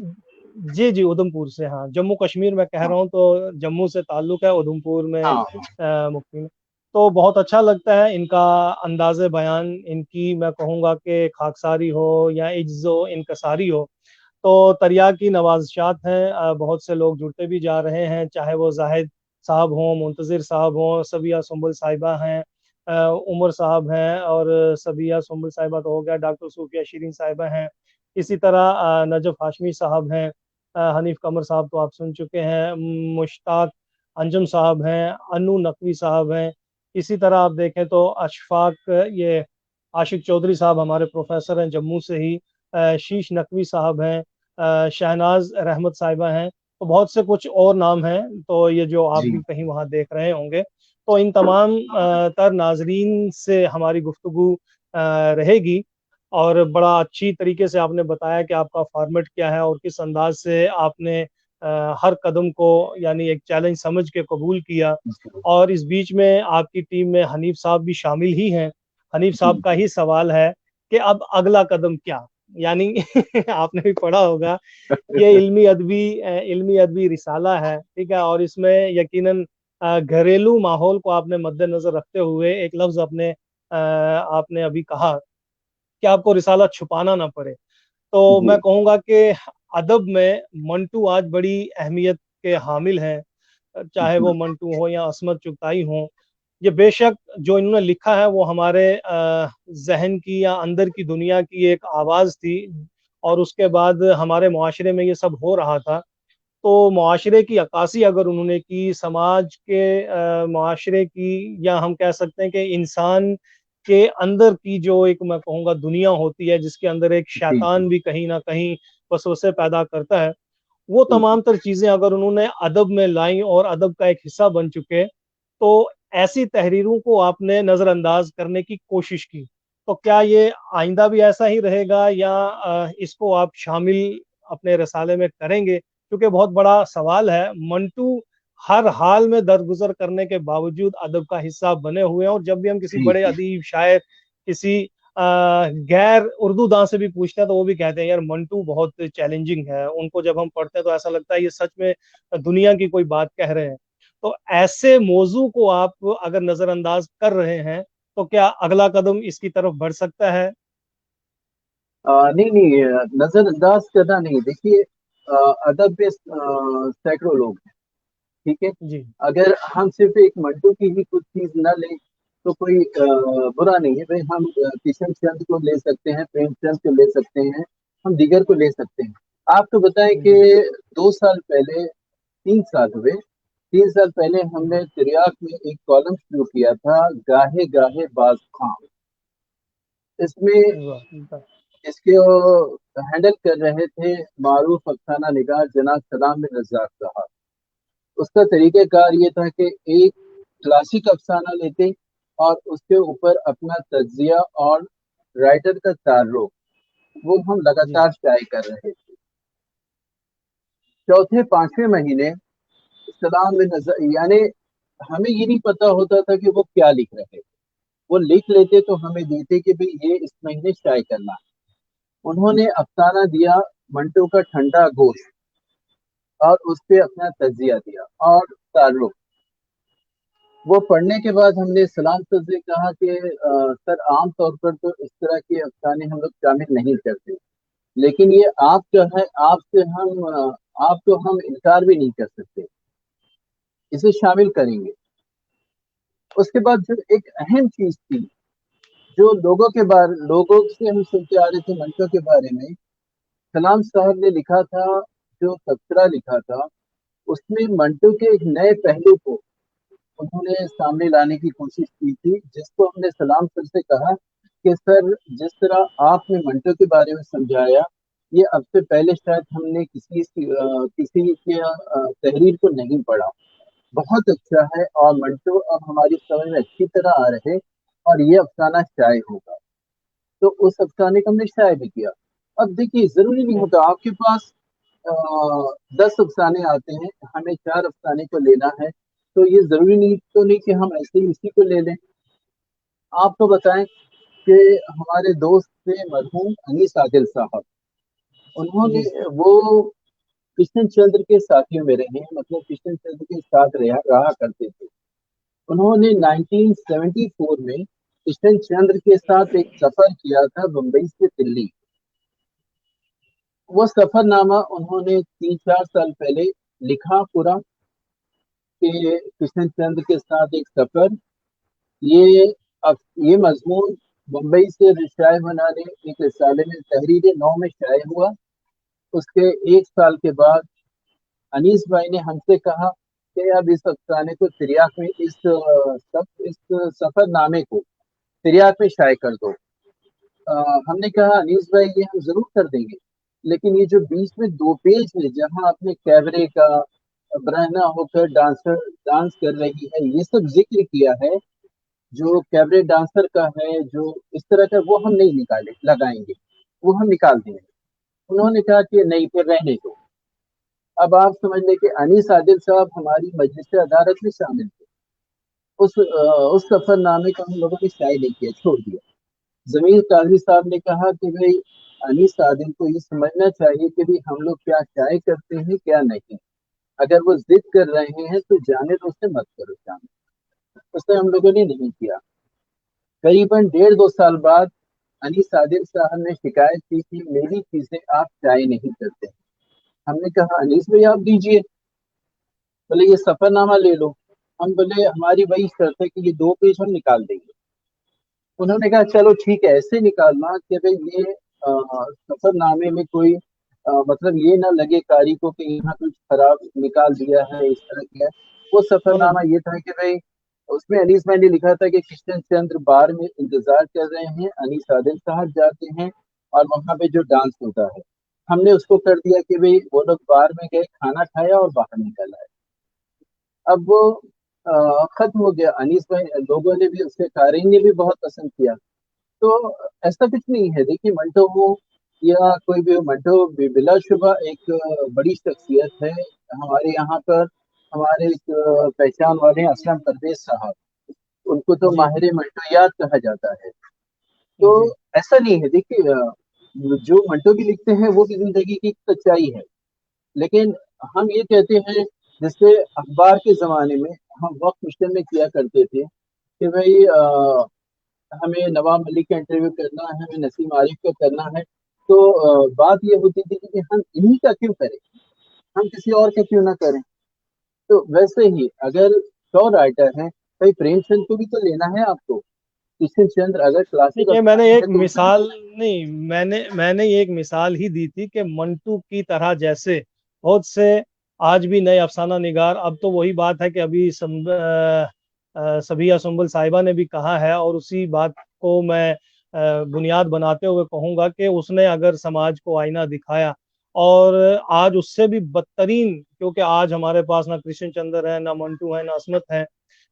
جی جی ادھم پور سے، ہاں جموں کشمیر میں کہہ ہاں رہا ہوں تو جموں سے تعلق ہے، ادھم پور میں ہاں. مقیم. تو بہت اچھا لگتا ہے ان کا انداز بیان، ان کی میں کہوں گا کہ خاکساری ہو یا عجز و انکساری ہو. تو تریاک کی نوازشات ہیں، بہت سے لوگ جڑتے بھی جا رہے ہیں، چاہے وہ زاہد صاحب ہوں، منتظر صاحب ہوں، سبیہ سنبل صاحبہ ہیں، عمر صاحب ہیں، اور سبیہ سنبل صاحبہ تو ہو گیا، ڈاکٹر صوفیہ شیرین صاحبہ ہیں، اسی طرح نجف ہاشمی صاحب ہیں، حنیف قمر صاحب تو آپ سن چکے ہیں، مشتاق انجم صاحب ہیں، انو نقوی صاحب ہیں. اسی طرح آپ دیکھیں تو اشفاق یہ عاشق چودھری صاحب ہمارے پروفیسر ہیں جموں سے ہی، شیش نقوی صاحب ہیں، شہناز رحمت صاحبہ ہیں. तो बहुत से कुछ और नाम हैं, तो ये जो आप जी भी कहीं वहाँ देख रहे होंगे। तो इन तमाम तर नाजरीन से हमारी गुफ्तगू रहेगी, और बड़ा अच्छी तरीके से आपने बताया कि आपका फॉर्मेट क्या है और किस अंदाज से आपने हर कदम को यानी एक चैलेंज समझ के कबूल किया। जी और इस बीच में आपकी टीम में हनीफ साहब भी शामिल ही हैं। हनीफ जी साहब का ही सवाल है कि अब अगला कदम क्या? यानी आपने भी पढ़ा होगा, ये इल्मी अदबी रिसाला है, ठीक है? और इसमें यकीनन घरेलू माहौल को आपने मद्देनजर रखते हुए एक लफ्ज आपने अभी कहा कि आपको रिसाला छुपाना ना पड़े। तो जी मैं कहूँगा कि अदब में मंटू आज बड़ी अहमियत के हामिल हैं, चाहे जी वो मंटू हो या असमत चुगताई हो। ये बेशक जो इन्होंने लिखा है वो हमारे ज़हन की या अंदर की दुनिया की एक आवाज़ थी, और उसके बाद हमारे मुआशरे में ये सब हो रहा था। तो मुआशरे की अक्कासी अगर उन्होंने की, समाज के मुआशरे की, या हम कह सकते हैं कि इंसान के अंदर की जो एक मैं कहूँगा दुनिया होती है, जिसके अंदर एक जी जी शैतान भी कहीं न कहीं वसवसे पैदा करता है, वो बिल्कुल। तमाम तर चीज़ें अगर उन्होंने अदब में लाईं और अदब का एक हिस्सा बन चुके, तो ऐसी तहरीरों को आपने नज़रअंदाज करने की कोशिश की। तो क्या ये आइंदा भी ऐसा ही रहेगा, या इसको आप शामिल अपने रसाले में करेंगे? क्योंकि बहुत बड़ा सवाल है। मंटू हर हाल में दरगुज़र करने के बावजूद अदब का हिस्सा बने हुए हैं, और जब भी हम किसी जी बड़े जी अदीब, शायर, किसी गैर उर्दू दां से भी पूछते हैं, तो वो भी कहते हैं यार मंटू बहुत चैलेंजिंग है। उनको जब हम पढ़ते हैं तो ऐसा लगता है ये सच में दुनिया की कोई बात कह रहे हैं। तो ऐसे मौजू को आप अगर नज़रअंदाज कर रहे हैं, तो क्या अगला कदम इसकी तरफ बढ़ सकता है? नहीं नहीं, नजरअंदाज करना नहीं। देखिए, अदब में सैकड़ों लोग हैं, ठीक है। जी, अगर हम सिर्फ एक मंटू की ही कुछ चीज न लें तो कोई बुरा नहीं है भाई। हम किशन चंद को ले सकते हैं, प्रेमचंद को ले सकते हैं, हम दीगर को ले सकते हैं। आपको बताएं कि जी, 2 साल पहले, 3 साल हुए, 3 साल पहले हमने तिरयाक में एक कॉलम शुरू किया था, गाहे गाहे बाज खां। इसमें वाह, वाह, इसके हैंडल कर रहे थे मारूफ अफसाना निगार जनाब सलाम बिन रज़ाक साहब। उसका तरीक़ेकार ये था कि एक क्लासिक अफसाना लेते और उसके ऊपर अपना तज्जिया और राइटर का तारुफ वो हम जी, लगातार शाये कर रहे थे। चौथे पांचवें महीने सलाम बिन रज़ाक, यानी हमें ये नहीं पता होता था कि वो क्या लिख रहे थे। वो लिख लेते तो हमें देते कि भाई ये इस महीने शाये करना है। उन्होंने अफसाना दिया मंटो का ठंडा गोश्त, और उस पे अपना तज्जिया दिया और तारुफ। वो पढ़ने के बाद हमने सलाम सर से कहा कि सर आम तौर पर तो इस तरह के अफसाने हम लोग शामिल नहीं करते, लेकिन ये आप जो है आपसे हम आपको हम इनकार भी नहीं कर सकते, इसे शामिल करेंगे। उसके बाद जो एक अहम चीज थी, जो लोगों से हम सुनते आ रहे थे मंटो के बारे में, सलाम साहब ने लिखा था, जो तबसरा लिखा था, उसमें मंटो के एक नए पहलू को उन्होंने सामने लाने की कोशिश की थी, जिसको हमने सलाम सर से कहा कि सर, जिस तरह आपने मंटो के बारे में समझाया, ये अब से पहले शायद हमने किसी के तहरीर को नहीं पढ़ा। बहुत अच्छा है, और मंटो अब हमारी समझ में अच्छी तरह आ रहे, और ये अफसाना शाये होगा। तो उस अफसाने को हमने शाये भी किया। अब देखिए, जरूरी नहीं होता आपके पास अ, 10 अफसाने आते हैं, हमें 4 अफसाने को लेना है, तो ये जरूरी नहीं तो नहीं कि हम ऐसे ही इसी को ले लें। आपको बताएं कि हमारे दोस्त थे मरहूम अनीस आदिल साहब। उन्होंने जी, वो कृष्ण चंद्र के साथियों में रहे हैं, मतलब कृष्ण चंद्र के साथ रहा करते थे। उन्होंने 1974 में कृष्ण चंद्र के साथ एक सफर किया था बम्बई से दिल्ली। वो सफरनामा उन्होंने 3 4 साल पहले लिखा पूरा, कि कृष्ण चंद्र के साथ एक सफर। ये अब ये मजमून मुंबई से शाये बनाने एक रिसाले में तहरीर नौ में शाये हुआ। उसके 1 साल के बाद अनीस भाई ने हमसे कहा कि अब इस अफसाने को तिरयाक में इस सफरनामे को तिरयाक में शाये कर दो। हमने कहा अनीस भाई, ये हम जरूर कर देंगे। लेकिन ये जो बीच में 2 पेज है जहाँ आपने कैबरे का, बरहना होकर डांस कर रही है, ये सब ज़िक्र किया है, जो कैबरे डांसर का है, जो इस तरह का, वो हम नहीं लगाएँगे, वो हम निकाल देंगे। उन्होंने कहा कि नहीं, फिर रहने दो। अब आप समझ लें कि अनीस आदिल साहब हमारी मजलिस अदालत में शामिल थे। उस सफरनामे को हम लोगों ने शाये नहीं किया, छोड़ दिया। जमीर काजी साहब ने कहा कि भाई अनीस आदिल को ये समझना चाहिए कि भाई हम लोग क्या शाये करते हैं, क्या नहीं। अगर वो जिद कर रहे हैं तो जाने दो, उससे मत करो शामिल। उसने हम लोगों ने नहीं किया। करीबन 1.5-2 साल बाद अनीस आदिल साहब ने शिकायत की कि मेरी चीजें आप शाये नहीं करते। हमने कहा अनीस भाई आप दीजिए। बोले ये सफरनामा ले लो। हम बोले हमारी वही शर्त है कि ये 2 पेज हम निकाल देंगे। उन्होंने कहा चलो ठीक है, ऐसे निकालना कि भाई ये सफरनामे में कोई मतलब ये ना लगे कारी को कि यहाँ कुछ खराब निकाल दिया है, इस तरह किया है। वो सफरनामा मतलब ये था कि भाई उसमें अनीस भाई ने लिखा था कि कृष्ण चंद्र बार में इंतजार कर रहे हैं, अनीस आदिल साहब जाते हैं और वहां पे जो डांस होता है। हमने उसको कर दिया कि भाई वो लोग बार में गए, खाना खाया और बाहर निकल आए। अब वो खत्म हो गया। अनीस भाई, लोगों ने भी, उसके कारीन ने भी बहुत पसंद किया। तो ऐसा कुछ नहीं है। देखिए मंटो हो या कोई भी हो, मंटो बिलाशुबा एक बड़ी शख्सियत है हमारे यहाँ पर। हमारे एक पहचान वाले हैं असलम परवेज साहब, उनको तो जी, माहिर मंटोयात कहा जाता है। तो जी, ऐसा नहीं है। देखिए जो मंटो भी लिखते हैं वो भी जिंदगी की एक सच्चाई है। लेकिन हम ये कहते हैं, जैसे अखबार के ज़माने में हम वक़्त मिशन में किया करते थे कि भई हमें नवाब मलिक का इंटरव्यू करना है, हमें नसीम आरिफ का करना है। तो बात ये होती थी कि हम इन्हीं का क्यों करें? हम किसी और का क्यों ना करें? तो वैसे ही अगर 100 राइटर हैं, भई प्रेमचंद को भी तो लेना है आपको। किशन चंद्र अगर क्लासिक देखिए मैंने अफ़साने एक हैं तो उसमें भी मिसाल तो। नहीं, मैंने ये एक मिसाल ही दी थी कि मंटू की तरह जैसे बहुत से आज भी नए अफसाना निगार, अब तो वही बात है कि अभी सबिया सुंबल साहिबा ने भी कहा है और उसी बात को मैं बुनियाद बनाते हुए कहूंगा कि उसने अगर समाज को आईना दिखाया और आज उससे भी बदतरीन, क्योंकि आज हमारे पास ना कृष्ण चंद्र है, ना मंटू है, ना असमत है,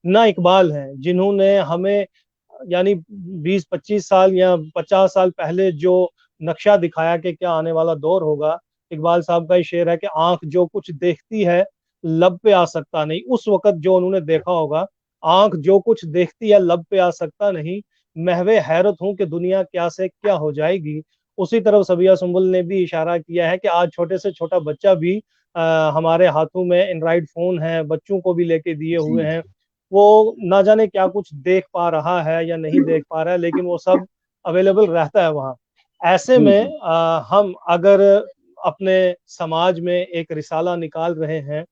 ना इकबाल है, जिन्होंने हमें यानी 20-25 साल या 50 साल पहले जो नक्शा दिखाया कि क्या आने वाला दौर होगा। इकबाल साहब का ही शेर है कि आंख जो कुछ देखती है लब पे आ सकता नहीं। उस वक्त जो उन्होंने देखा होगा, आंख जो कुछ देखती है लब पे आ सकता नहीं, महवे हैरत हूं कि दुनिया क्या से क्या हो जाएगी। उसी तरफ सबिया सुंबल ने भी इशारा किया है कि आज छोटे से छोटा बच्चा भी हमारे हाथों में एंड्रॉइड फोन है, बच्चों को भी लेके दिए जी, हुए हैं। जी। वो ना जाने क्या कुछ देख पा रहा है या नहीं देख पा रहा है, लेकिन वो सब अवेलेबल रहता है वहाँ। ऐसे जी, में जी। हम अगर अपने समाज में एक रिसाला निकाल रहे हैं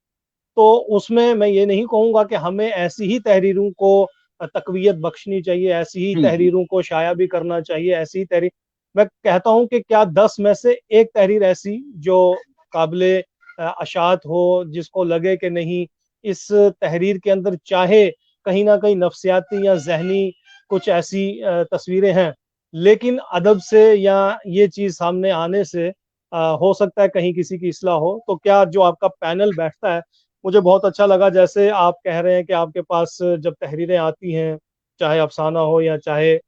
तो उसमें मैं ये नहीं कहूँगा कि हमें ऐसी ही तहरीरों को तक़वियत बख्शनी चाहिए, ऐसी ही जी, जी। तहरीरों को शाया भी करना चाहिए, ऐसी ही तहरीर मैं कहता हूँ कि क्या 10 में से एक तहरीर ऐसी जो काबिले अशात हो, जिसको लगे कि नहीं इस तहरीर के अंदर चाहे कहीं न कहीं नफ्सियाती या ज़हनी कुछ ऐसी तस्वीरें हैं, लेकिन अदब से या ये चीज़ सामने आने से हो सकता है कहीं किसी की इस्लाह हो। तो क्या जो आपका पैनल बैठता है, मुझे बहुत अच्छा लगा जैसे आप कह रहे हैं कि आपके पास जब तहरीरें आती हैं, चाहे अफ़साना हो या चाहे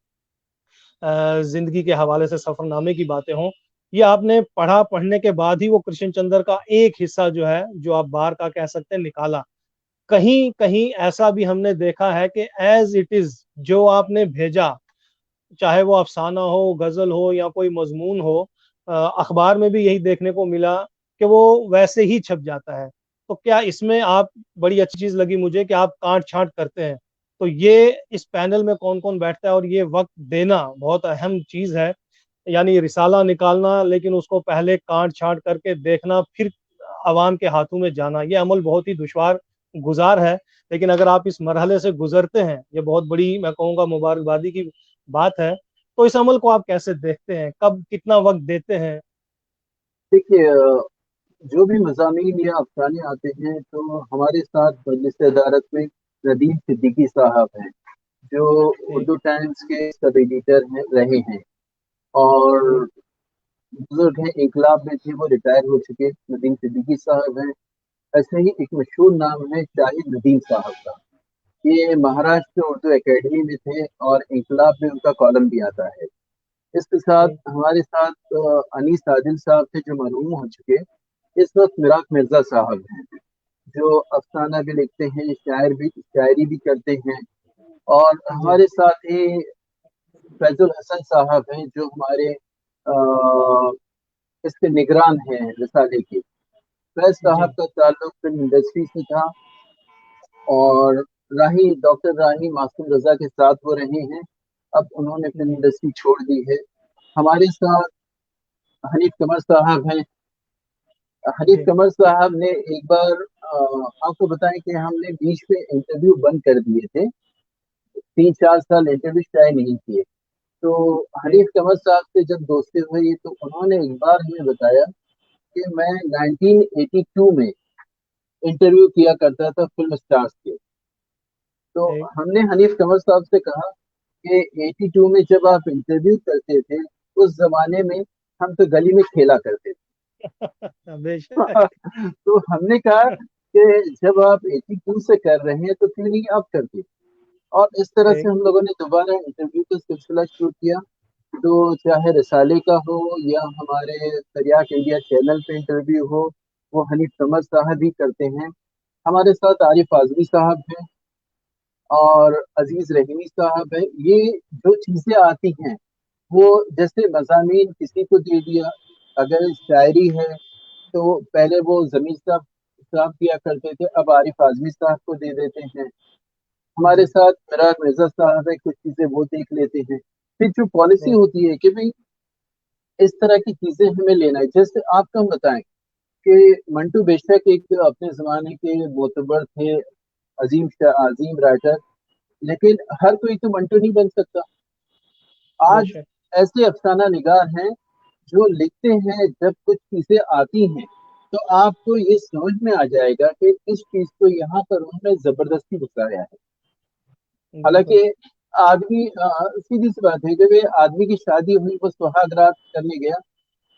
ज़िंदगी के हवाले से सफ़रनामे की बातें हों, ये आपने पढ़ा, पढ़ने के बाद ही वो कृष्ण चंद्र का एक हिस्सा जो है, जो आप बाहर का कह सकते हैं, निकाला। कहीं-कहीं ऐसा भी हमने देखा है कि ऐज़ इट इज़ जो आपने भेजा, चाहे वो अफ़साना हो, ग़ज़ल हो या कोई मज़मून हो, अख़बार में भी यही देखने को मिला कि वो वैसे ही छप जाता है। तो क्या इसमें आप बड़ी अच्छी चीज़ लगी मुझे कि आप काट-छाँट करते हैं। तो ये इस पैनल में कौन-कौन बैठता है और ये वक़्त देना बहुत अहम चीज़ है। यानी रिसाला निकालना, लेकिन उसको पहले काट-छाँट करके देखना, फिर अवाम के हाथों में जाना, ये अमल बहुत ही दुश्वार गुज़ार है। लेकिन अगर आप इस मरहले से गुज़रते हैं, ये बहुत बड़ी मैं कहूँगा मुबारकबादी की बात है। तो इस अमल को आप कैसे देखते हैं? कब कितना वक़्त देते हैं? देखिए जो भी मज़ामीन या अफ़साने आते हैं तो हमारे साथ मजलिस अदालत में नदीम सिद्दीकी साहब हैं, जो जी, उर्दू टाइम्स के सब एडिटर हैं, रहे हैं। जी, और बुजुर्ग हैं, इंकलाब में थे, वो रिटायर हो चुके, नदीम सिद्दीकी साहब हैं। ऐसे ही एक मशहूर नाम है शाहिद नदीम साहब का। ये महाराष्ट्र उर्दू एकेडमी में थे और इंकलाब में उनका कॉलम भी आता है। इसके साथ ठीक। हमारे साथ अनीस आदिल साहब थे जो मरहूम हो चुके। इस वक्त मिराज मिर्जा साहब हैं जो अफसाना भी लिखते हैं, शायरी भी करते हैं। और जी। हमारे साथ ही फैजुल हसन साहब हैं जो हमारे इसके निगरान हैं रिसाले के। फैज साहब जी। का ताल्लुक फिल्म इंडस्ट्री से था और राही डॉक्टर राही मासूम रजा के साथ वो रहे हैं। अब उन्होंने फिल्म जी। इंडस्ट्री छोड़ दी है। हमारे साथ हनीफ कमर साहब हैं। हनीफ जी। कमर साहब ने एक बार आपको बताएं कि हमने बीच में इंटरव्यू बंद कर दिए थे, 3-4 साल इंटरव्यू ट्राई नहीं किए। तो ठीक। हनीफ कमर साहब से जब दोस्ती हुई तो उन्होंने एक बार हमें बताया कि मैं 1982 में इंटरव्यू किया करता था फिल्म स्टार्स के। तो ठीक। हमने हनीफ कमर साहब से कहा कि 82 में जब आप इंटरव्यू करते थे, उस जमाने में हम तो गली में खेला करते बेशक। थे। तो हमने कहा कि जब आप 82 से कर रहे हैं तो क्यों नहीं आप करते। और इस तरह से ठीक। हम लोगों ने दोबारा इंटरव्यू का सिलसिला शुरू किया। तो चाहे रिसाले का हो या हमारे तरियाक इंडिया चैनल पे इंटरव्यू हो, वो हनीफ कमर साहब ही करते हैं। हमारे साथ आरिफ आजमी साहब हैं और अजीज रहीमी साहब हैं। ये जो चीजें आती हैं वो जैसे मज़ामीन किसी को दे दिया, अगर शायरी है तो पहले वो जमीर साहब साहब किया करते थे, अब आरिफ आजमी साहब को दे देते हैं। हमारे जी। साथ मिराज मिर्जा साहब है, कुछ चीजें वो देख लेते हैं। फिर जो पॉलिसी बहुत। होती है कि भाई इस तरह की चीजें हमें लेना है। जैसे आपको हम बताएं कि मंटू बेशक एक अपने जमाने के मोतबर थे, अजीम राइटर, लेकिन हर कोई तो मंटू नहीं बन सकता। आज बेशक। ऐसे अफसाना निगार हैं जो लिखते हैं, जब कुछ चीजें आती हैं तो आपको ये समझ में आ जाएगा कि इस चीज को यहाँ पर उन्होंने जबरदस्ती बताया है। हालांकि बिल्कुल। आदमी सीधी सी बात है, जब ये आदमी की शादी हुई, वो सुहाग रात करने गया,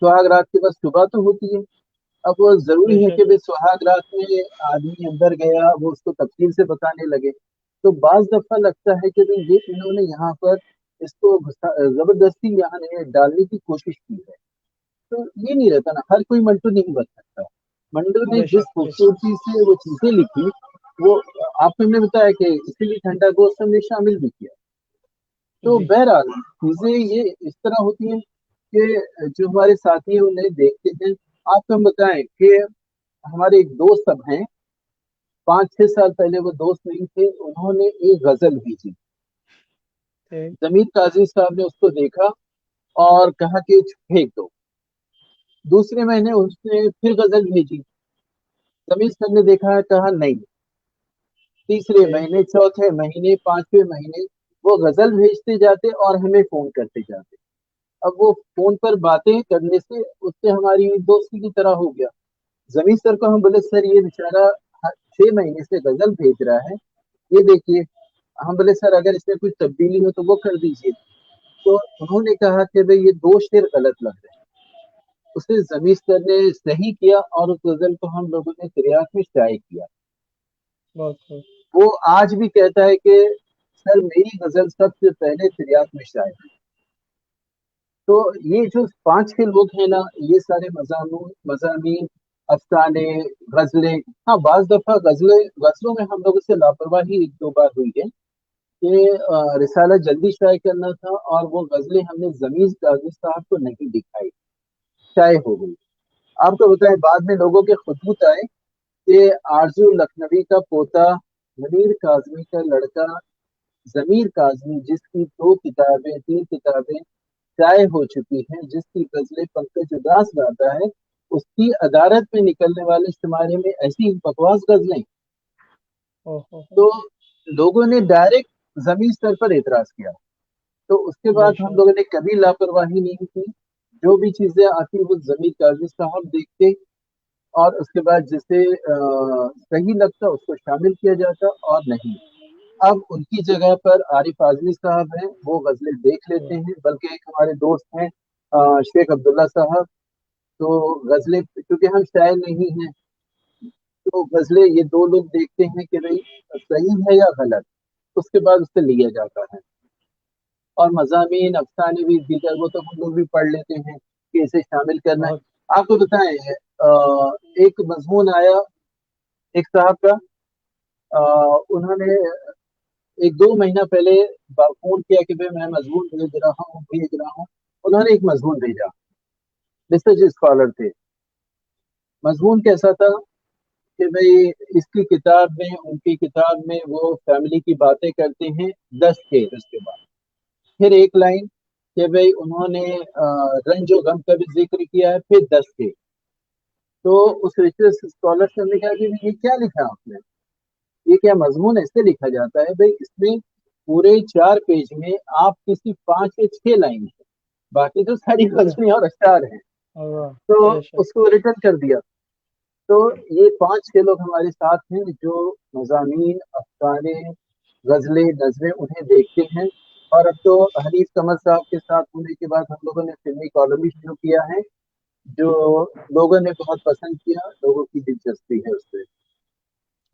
सुहाग रात के बाद सुबह तो होती है। अब वो जरूरी है बेशक। कि भाई सुहाग रात में आदमी अंदर गया, वो उसको तफसील से बताने लगे। तो बाज दफा लगता है कि भाई ये इन्होंने यहाँ पर इसको जबरदस्ती यहाँ ने डालने की कोशिश की है। तो ये नहीं रहता ना, हर कोई मंटू नहीं बन सकता। मंटू ने जिस बेशक। बेशक। खूबसूरती से वो चीजें लिखी, वो आपको हमने बताया कि इसीलिए ठंडा गोश्त हमने शामिल भी किया। तो जी। बहरहाल चीजें ये इस तरह होती हैं कि जो हमारे साथी हैं उन्हें देखते हैं। आपको हम बताएं कि हमारे एक दोस्त अब हैं, 5-6 साल पहले वो दोस्त नहीं थे, उन्होंने एक गजल भेजी। ठीक। जमीर काजी साहब ने उसको देखा और कहा कि फेंक दो। दूसरे महीने उसने फिर गजल भेजी। जमीर सर ने देखा, कहा नहीं। तीसरे ठीक। महीने, चौथे महीने, पांचवें महीने वो गजल भेजते जाते और हमें फोन करते जाते। अब वो फोन पर बातें करने से उससे हमारी दोस्ती की तरह हो गया। जमीर सर को हम बोले, सर ये बेचारा 6 महीने से गजल भेज रहा है, ये देखिए। हम बोले सर अगर इसमें कुछ तब्दीली हो तो वो कर दीजिए। तो उन्होंने कहा कि भाई ये दो शेर गलत लग रहे हैं। उसे जमीर सर ने सही किया और उस गजल को हम लोगों ने तिरयाक में शाये किया। बहुत खूब। वो आज भी कहता है कि सर मेरी गजल सबसे पहले तिरयाक में शाये। तो ये जो 5-6 लोग हैं ना, ये सारे मजामीन, अफसाने, गजलें। हाँ, बाज दफा गजलों में हम लोगों से लापरवाही एक दो बार हुई है कि रिसाला जल्दी शाये करना था और वो गजलें हमने जमीर काजी साहब को नहीं दिखाई, शाये हो गई। आपको बताएं, बाद में लोगों के खुतबुत आए कि आरजू लखनवी का पोता, मुनीर काजमी का लड़का जमीर काजमी, जिसकी 2 किताबें 3 किताबें शाये हो चुकी हैं, जिसकी गजलें पंकज उदास गाता है, उसकी अदालत में निकलने वाले शुमारे में ऐसी बकवास गजलें। ओहो। तो लोगों ने डायरेक्ट जमीन स्तर पर एतराज किया। तो उसके बाद हम बेशक। लोगों ने कभी लापरवाही नहीं की। जो भी चीजें आती वो जमीर काजी साहब देखते और उसके बाद जिसे सही लगता उसको शामिल किया जाता और नहीं। अब उनकी जगह पर आरिफ आजमी साहब हैं, वो गजलें देख लेते हैं। बल्कि एक हमारे दोस्त हैं शेख अब्दुल्ला साहब। तो गज़लें, क्योंकि हम शायर नहीं हैं, तो गज़लें ये 2 लोग देखते हैं कि भई सही है या गलत, उसके बाद उससे लिया जाता है। और मज़ामीन, अफ़साने भी दीगर वो तो हम लोग भी पढ़ लेते हैं कि इसे शामिल करना है। बहुत आपको बताएँ, एक मज़मून आया एक साहब का, उन्होंने 1-2 महीना पहले फ़ोन किया कि भई मैं मज़मून भेज रहा हूँ। उन्होंने एक मज़मून भेजा, रिसर्च स्कॉलर थे। मज़मून कैसा था कि भई इसकी किताब में, उनकी किताब में वो फैमिली की बातें करते हैं, 10 शेर उसके बाद। फिर एक लाइन कि भई उन्होंने रंज और गम का भी ज़िक्र किया है, फिर 10 शेर। तो उस रिसर्च स्कॉलर से हमने कहा कि ये क्या लिखा आपने? ये क्या मज़मून ऐसे लिखा जाता है? भई इसमें पूरे 4 पेज में आप किसी 5 या 6 लाइन है, बाकी तो सारी गज़लें और अशआर हैं। वाह, तो बेशक। उसको रिटर्न कर दिया। तो ये 5-6 लोग हमारे साथ हैं जो मज़ामीन, अफ़साने, गज़लें, नज़में उन्हें देखते हैं। और अब तो हनीफ कमर साहब के साथ होने के बाद हम लोगों ने फ़िल्मी कॉलम भी शुरू किया है, जो लोगों ने बहुत पसंद किया, लोगों की दिलचस्पी है उसमें।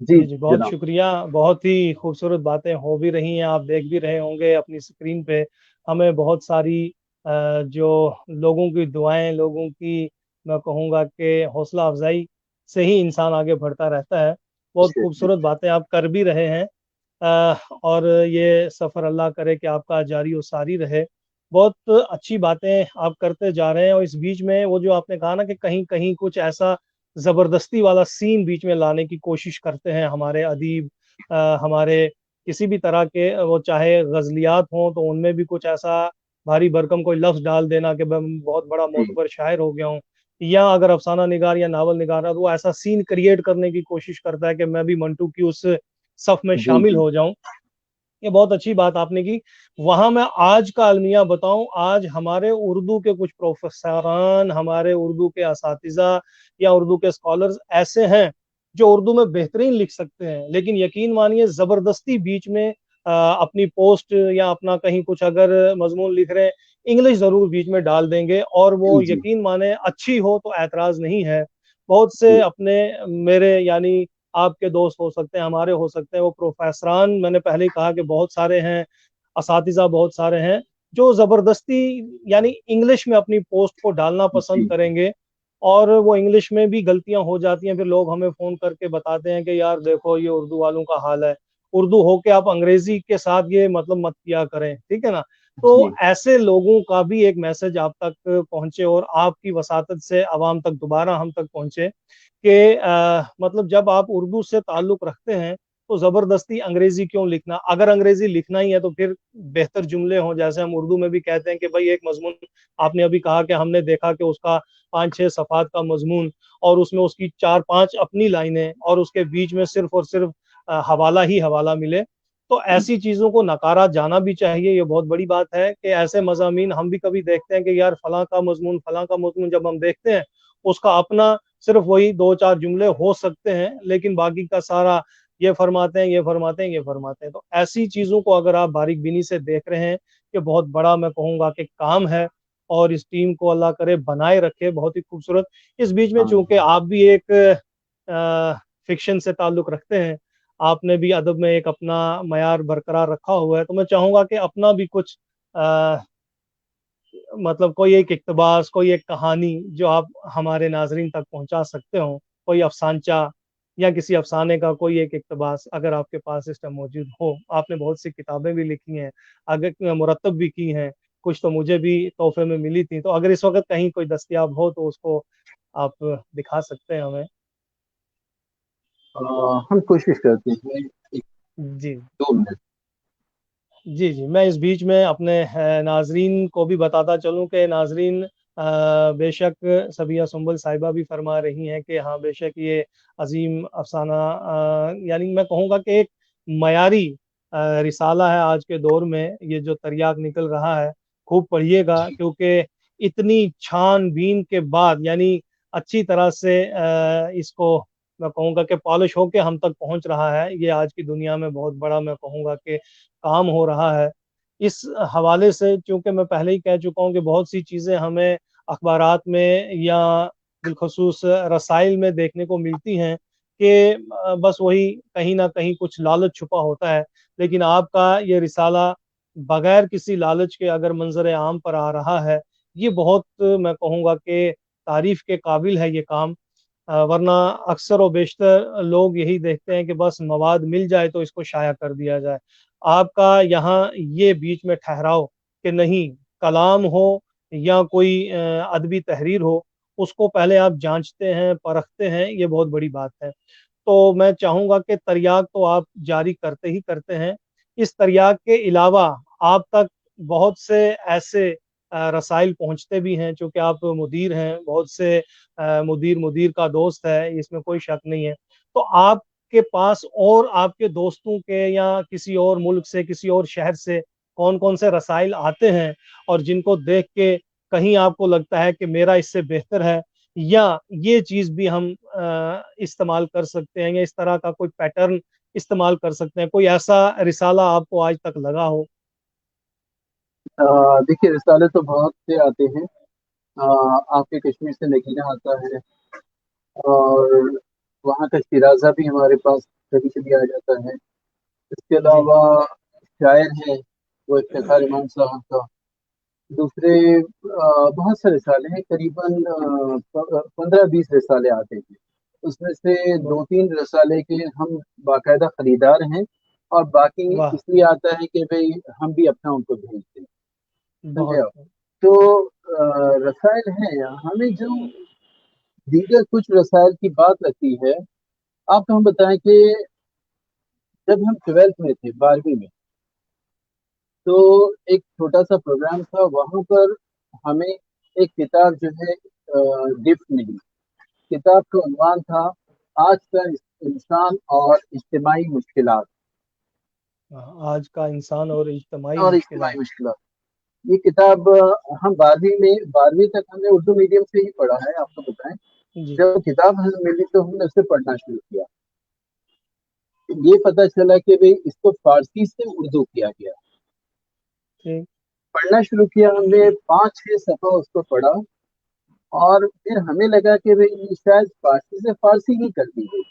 जी, जी, जी, बहुत जनाब। शुक्रिया। बहुत ही खूबसूरत बातें हो भी रही हैं, आप देख भी रहे होंगे अपनी स्क्रीन पे। हमें बहुत सारी जो लोगों की दुआएँ, लोगों की मैं कहूँगा कि हौसला अफ़ज़ाई से ही इंसान आगे बढ़ता रहता है। बहुत जी, जी, खूबसूरत बातें आप कर भी रहे हैं। और ये सफ़र अल्लाह करे कि आपका जारी और सारी रहे। बहुत अच्छी बातें आप करते जा रहे हैं और इस बीच में वो जो आपने कहा ना कि कहीं-कहीं कुछ ऐसा ज़बरदस्ती वाला सीन बीच में लाने की कोशिश करते हैं हमारे अदीब, हमारे किसी भी तरह के वो चाहे ग़ज़लियात हों तो उनमें भी कुछ ऐसा भारी भरकम कोई लफ़्ज़ डाल देना कि मैं बहुत बड़ा जी, मोतबर शायर हो गया हूँ। या अगर अफ़साना निगार या नावल निगार है तो वो ऐसा सीन क्रिएट करने की कोशिश करता है कि मैं भी मंटू की उस सफ़ में जी, शामिल जी, हो जाऊँ। ये बहुत अच्छी बात आपने की। वहाँ मैं आज का अलमिया बताऊँ, आज हमारे उर्दू के कुछ प्रोफ़ेसरान, हमारे उर्दू के असातिज़ा या उर्दू के स्कॉलर्स ऐसे हैं, जो उर्दू में बेहतरीन लिख सकते हैं। लेकिन यकीन मानिए ज़बरदस्ती बीच में अपनी पोस्ट या अपना कहीं कुछ अगर मज़मून लिख रहे हैं, इंग्लिश ज़रूर बीच में डाल देंगे और वो जी, जी, यकीन माने अच्छी हो तो ऐतराज़ नहीं है। बहुत से जी, अपने मेरे यानी आपके दोस्त हो सकते हैं, हमारे हो सकते हैं, वो प्रोफ़ेसरान मैंने पहले ही कहा कि बहुत सारे हैं, असातिज़ा बहुत सारे हैं, जो ज़बरदस्ती यानी इंग्लिश में अपनी पोस्ट को डालना पसंद जी, करेंगे और वो इंग्लिश में भी गलतियाँ हो जाती हैं, फिर लोग हमें फ़ोन करके बताते हैं कि यार देखो ये उर्दू वालों का हाल है। उर्दू हो के आप अंग्रेज़ी के साथ ये मतलब मत किया करें, ठीक है ना? तो जी, ऐसे लोगों का भी एक मैसेज आप तक पहुँचे और आपकी वसातत से अवाम तक दोबारा हम तक पहुँचे कि मतलब जब आप उर्दू से ताल्लुक़ रखते हैं, तो ज़बरदस्ती अंग्रेज़ी क्यों लिखना? अगर अंग्रेज़ी लिखना ही है तो फिर बेहतर जुमले हों, जैसे हम उर्दू में भी कहते हैं कि भई एक मज़मून आपने अभी कहा कि हमने देखा कि उसका 5-6 सफ़हात का मज़मून और उसमें उसकी 4-5 अपनी लाइनें और उसके बीच में सिर्फ़ और सिर्फ़ हवाला ही हवाला मिले। तो ऐसी चीज़ों को नकारा जाना भी चाहिए, ये बहुत बड़ी बात है कि ऐसे मज़ामीन हम भी कभी देखते हैं कि यार फलाँ का मज़मून जब हम देखते हैं, उसका अपना सिर्फ़ वही 2-4 जुमले हो सकते हैं, लेकिन बाकी का सारा ये फ़रमाते हैं, ये फ़रमाते हैं, ये फ़रमाते हैं। तो ऐसी चीज़ों को अगर आप बारीक-बीनी से देख रहे हैं, ये बहुत बड़ा मैं कहूँगा कि काम है और इस टीम को अल्लाह करे बनाए रखे, बहुत ही खूबसूरत। इस बीच में हाँ, चूँकि आप भी एक फ़िक्शन से ताल्लुक़ रखते हैं, आपने भी अदब में एक अपना मयार बरकरार रखा हुआ है, तो मैं चाहूँगा कि अपना भी कुछ अ, मतलब कोई एक इक़्तिबास, कोई एक कहानी जो आप हमारे नाज़रीन तक पहुँचा सकते हो, कोई अफ़सानचा या किसी अफ़साने का कोई एक इक़्तिबास अगर आपके पास इस टाइम मौजूद हो। आपने बहुत सी किताबें भी लिखी हैं, आगे मुरत्तब भी की हैं, कुछ तो मुझे भी तोहफ़े में मिली थी, तो अगर इस वक़्त कहीं कोई दस्तयाब हो तो उसको आप दिखा सकते हैं हमें। अ, हम कोशिश करते हैं जी। 1-2 मिनट। जी, जी। मैं इस बीच में अपने नाज़रीन को भी बताता चलूँ कि नाज़रीन बेशक सबिया सुंबल साहिबा भी फ़रमा रही हैं कि हाँ, बेशक ये अज़ीम अफ़साना यानी मैं कहूँगा कि एक मयारी रिसाला है आज के दौर में, ये जो तर्याक निकल रहा है, खूब पढ़िएगा जी, क्योंकि इतनी छान-बीन के बाद यानी अच्छी तरह से इसको मैं कहूँगा कि पॉलिश होके हम तक पहुँच रहा है। ये आज की दुनिया में बहुत बड़ा मैं कहूँगा कि काम हो रहा है। इस हवाले से, चूंकि मैं पहले ही कह चुका हूँ कि बहुत सी चीज़ें हमें अखबारात में या बिलखसूस रसाइल में देखने को मिलती हैं कि बस वही कहीं ना कहीं कुछ लालच छुपा होता है। लेकिन आपका ये रिसाला बगैर किसी लालच के अगर मंजर आम पर आ रहा है, ये बहुत, मैं कहूँगा कि तारीफ के काबिल है ये काम। वरना अक्सर व बेशतर लोग यही देखते हैं कि बस मवाद मिल जाए तो इसको शाया कर दिया जाए। आपका यहाँ ये बीच में ठहराव कि नहीं, कलाम हो या कोई अदबी तहरीर हो, उसको पहले आप जांचते हैं, परखते हैं, ये बहुत बड़ी बात है। तो मैं चाहूंगा कि तरियाक तो आप जारी करते ही करते हैं। इस तरियाक के अलावा आप तक बहुत से ऐसे रसाइल पहुंचते भी हैं, चूंकि आप मुदीर हैं, बहुत से मुदीर मुदीर का दोस्त है, इसमें कोई शक नहीं है। तो आपके पास और आपके दोस्तों के या किसी और मुल्क से, किसी और शहर से कौन कौन से रसाइल आते हैं, और जिनको देख के कहीं आपको लगता है कि मेरा इससे बेहतर है, या ये चीज भी हम इस्तेमाल कर सकते हैं, या इस तरह का कोई पैटर्न इस्तेमाल कर सकते हैं, कोई ऐसा रिसाला आपको आज तक लगा हो? देखिए, रिसाले तो बहुत से आते हैं। आपके कश्मीर से नगीना आता है, और वहाँ का शिराजा भी हमारे पास कभी कभी आ जाता है। इसके जी। अलावा शायर हैं, वो इफ्तिखार इमाम साहब का। दूसरे बहुत से रिसाले हैं, करीबन 15-20 रिसाले आते हैं। उसमें से बहुत। दो तीन रसाले के हम बाकायदा खरीदार हैं, और बाकी वाह। इसलिए आता है कि भाई हम भी अपना उनको भेजते हैं। समझे बहुत। आप? तो रसायल हैं हमें जो दीगर कुछ रसायल की बात लगती है। आपको हम बताएं कि जब हम 12th में थे, 12वीं में, तो एक छोटा सा प्रोग्राम था वहां पर। हमें एक किताब जो है गिफ्ट मिली। किताब का उन्वान था आज का इंसान और इज्तिमाई मुश्किलात। आज का इंसान और इज्तमाही और इज्तिमाई मुश्किलात। मुश्किलात, ये किताब हम 12वीं तक हमने उर्दू मीडियम से ही पढ़ा है, आपको बताएं। जी। जब किताब हमें मिली तो हमने उसे पढ़ना शुरू किया। ये पता चला कि भाई इसको फारसी से उर्दू किया गया। ठीक। पढ़ना शुरू किया हमने, 5-6 सफ़ा उसको पढ़ा, और फिर हमें लगा कि भाई ये शायद फारसी से फारसी ही कर दी गई।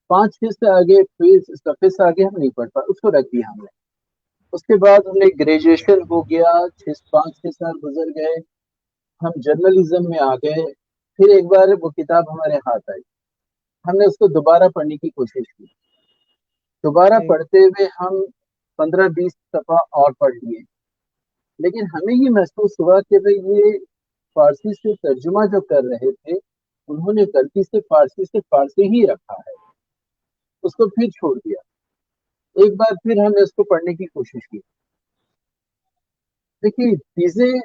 5-6 से आगे, फिर सफ़े से आगे हम नहीं पढ़ पाए, उसको रख दिया हमने। उसके बाद हमने ग्रेजुएशन हो गया, 5-6 साल गुजर गए, हम जर्नलिज्म में आ गए। फिर एक बार वो किताब हमारे हाथ आई, हमने उसको दोबारा पढ़ने की कोशिश की। दोबारा ठीक। पढ़ते हुए हम 15-20 सफ़ा और पढ़ लिए। लेकिन हमें ये महसूस हुआ कि भाई ये फारसी से तर्जुमा जो कर रहे थे, उन्होंने गलती से फारसी ही रखा है। उसको फिर छोड़ दिया। एक बार फिर हमने उसको पढ़ने की कोशिश की। देखिए, चीजें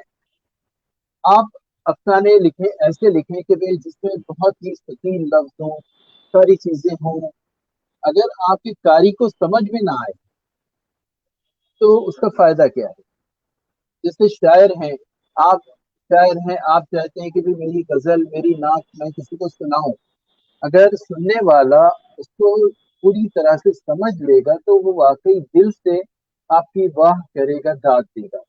आप अफसाने लिखें, ऐसे लिखें कि भाई जिसमें बहुत ही सकीन लफ्ज हों, सारी चीजें हों। अगर आपकी कारी को समझ में ना आए तो उसका फायदा क्या है? जैसे शायर हैं, आप शायर हैं, आप चाहते हैं कि भाई मेरी गजल, मेरी नात मैं किसी को सुनाऊं। अगर सुनने वाला उसको पूरी तरह से समझ लेगा तो वो वाकई दिल से आपकी वाह करेगा, दाद देगा।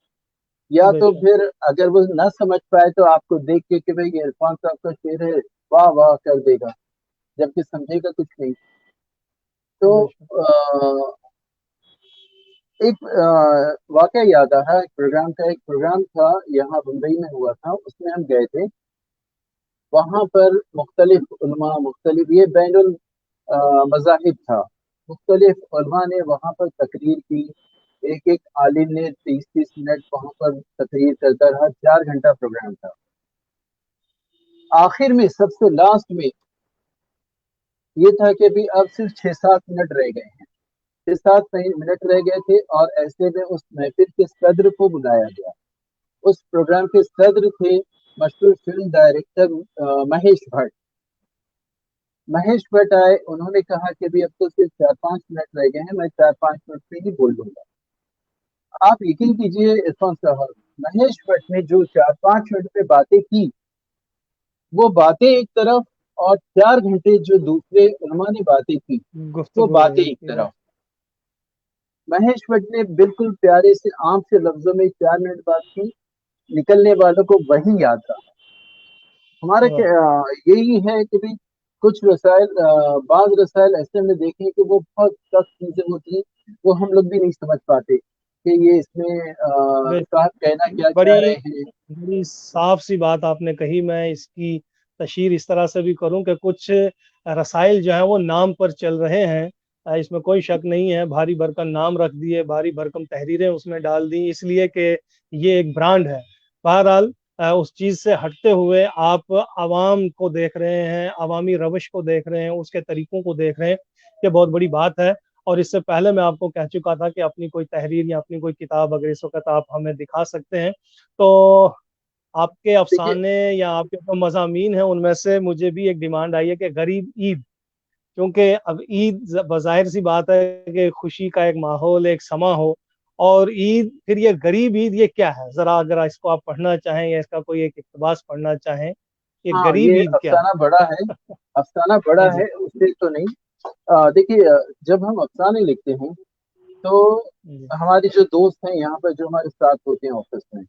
या तो बेशक। फिर अगर वो ना समझ पाए तो आपको देख के कि भाई ये इरफान साहब का शेर है, वाह वाह कर देगा, जबकि समझेगा कुछ नहीं। तो बेशक। एक वाकया याद आया, एक प्रोग्राम था, यहाँ मुंबई में हुआ था, उसमें हम गए थे। वहां पर मुख्तलिफ उलमा, मुख्तलिफ, ये बैनुल मज़ाहिब था। मुख्तलिफ उलमा ने वहां पर तकरीर की। एक एक आलिम ने 30-30 मिनट वहां पर तकरीर करता रहा। 4 घंटा प्रोग्राम था। आखिर में सबसे लास्ट में ये था कि भी अब सिर्फ 6-7 मिनट रह गए हैं। 6-7 मिनट रह गए थे, और ऐसे में उस महफिल के सदर को बुलाया गया। उस प्रोग्राम के सदर थे मशहूर फिल्म डायरेक्टर महेश भट्ट। महेश भट्ट आए, उन्होंने कहा कि भी अब तो सिर्फ 4-5 मिनट रह गए हैं, मैं 4-5 मिनट में ही बोल दूंगा। आप यकीन कीजिए इरफान साहब, महेश भट्ट ने जो 4-5 मिनट में बातें की, वो बातें एक तरफ, और 4 घंटे जो दूसरे उलमा ने बातें की, वो गुफ्तगू बातें रही एक थी। तरफ। महेश भट्ट ने बिल्कुल प्यारे से आम से लफ्जों में 4 मिनट बात की, निकलने वालों को वही याद रहा। हमारा वाह, यही है कि भाई कुछ रसायल, बाज रसायल ऐसे में देखें कि वो बहुत सख्त चीजें होती हैं, वो हम लोग भी नहीं समझ पाते कि ये इसमें बिल्कुल। साहब कहना क्या चाह बड़ी रहे हैं। बड़ी साफ सी बात आपने कही। मैं इसकी तशरीह इस तरह से भी करूं कि कुछ रसायल जो है वो नाम पर चल रहे हैं। इसमें कोई शक नहीं है, भारी भरकम नाम रख दिए, भारी भरकम तहरीरें उसमें डाल दी, इसलिए कि ये एक ब्रांड है। बहरहाल उस चीज़ से हटते हुए आप आवाम को देख रहे हैं, अवामी रवश को देख रहे हैं, उसके तरीकों को देख रहे हैं। ये बहुत बड़ी बात है। और इससे पहले मैं आपको कह चुका था कि अपनी कोई तहरीर या अपनी कोई किताब अगर इस वक्त आप हमें दिखा सकते हैं, तो आपके देखिए, अफसाने या आपके जो मज़ामीन हैं उनमें से मुझे भी एक डिमांड आई है कि गरीब ईद। क्योंकि अब ईद बज़ाहिर सी बात है कि खुशी का एक माहौल, एक समा हो, और ईद, फिर ये गरीब ईद ये क्या है? ज़रा अगर इसको आप पढ़ना चाहें या इसका कोई एक इक़्तिबास पढ़ना चाहें, ये हाँ, गरीब ये ईद क्या अफसाना बड़ा है, अफसाना बड़ा है? जी है उससे तो नहीं। देखिए, जब हम अफसाने लिखते हैं तो जी हमारे जो दोस्त हैं यहाँ पर जो हमारे साथ होते हैं ऑफिस में,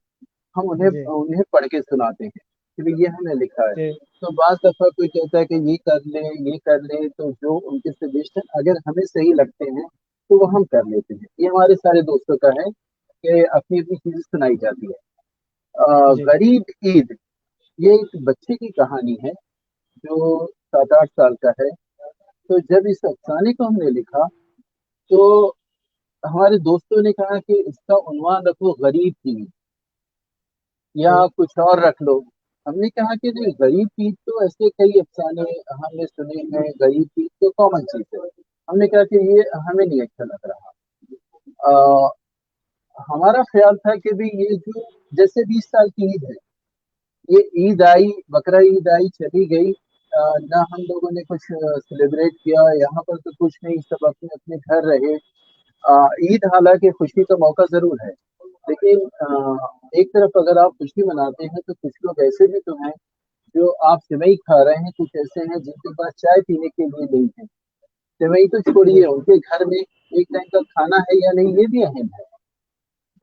हम उन्हें जी उन्हें पढ़ के सुनाते हैं कि भाई ये हमने लिखा है। जी तो बाज दफा कोई कहता है कि ये कर ले, ये कर ले, तो जो उनके सजेशन अगर हमें सही लगते हैं तो वो हम कर लेते हैं। ये हमारे सारे दोस्तों का है कि अपनी अपनी चीजें सुनाई जाती है। जी गरीब ईद, ये एक बच्चे की कहानी है जो 7-8 साल का है। तो जब इस अफसाने को हमने लिखा तो हमारे दोस्तों ने कहा कि इसका उन्वान रखो गरीब की, या जी कुछ और रख लो। हमने कहा कि नहीं, गरीब की तो ऐसे कई अफसाने हमने सुने हैं, गरीब की तो कॉमन चीज है। हमने कहा कि ये हमें नहीं अच्छा लग रहा। आ, हमारा ख्याल था कि भी ये जो जैसे 20 साल की ईद है, ये ईद आई, बकरा ईद आई, चली गई। ना हम लोगों ने कुछ सेलिब्रेट किया यहाँ पर, तो कुछ नहीं, सब अपने अपने घर रहे। ईद हालांकि खुशी का मौका जरूर है, लेकिन एक तरफ अगर आप खुशी मनाते हैं तो कुछ लोग ऐसे भी तो हैं जो आप सिवई खा रहे हैं, कुछ ऐसे हैं जिनके पास चाय पीने के लिए नहीं है। सिवई तो छोड़िए, बिल्कुल उनके घर में एक टाइम का खाना है या नहीं, ये भी अहम है।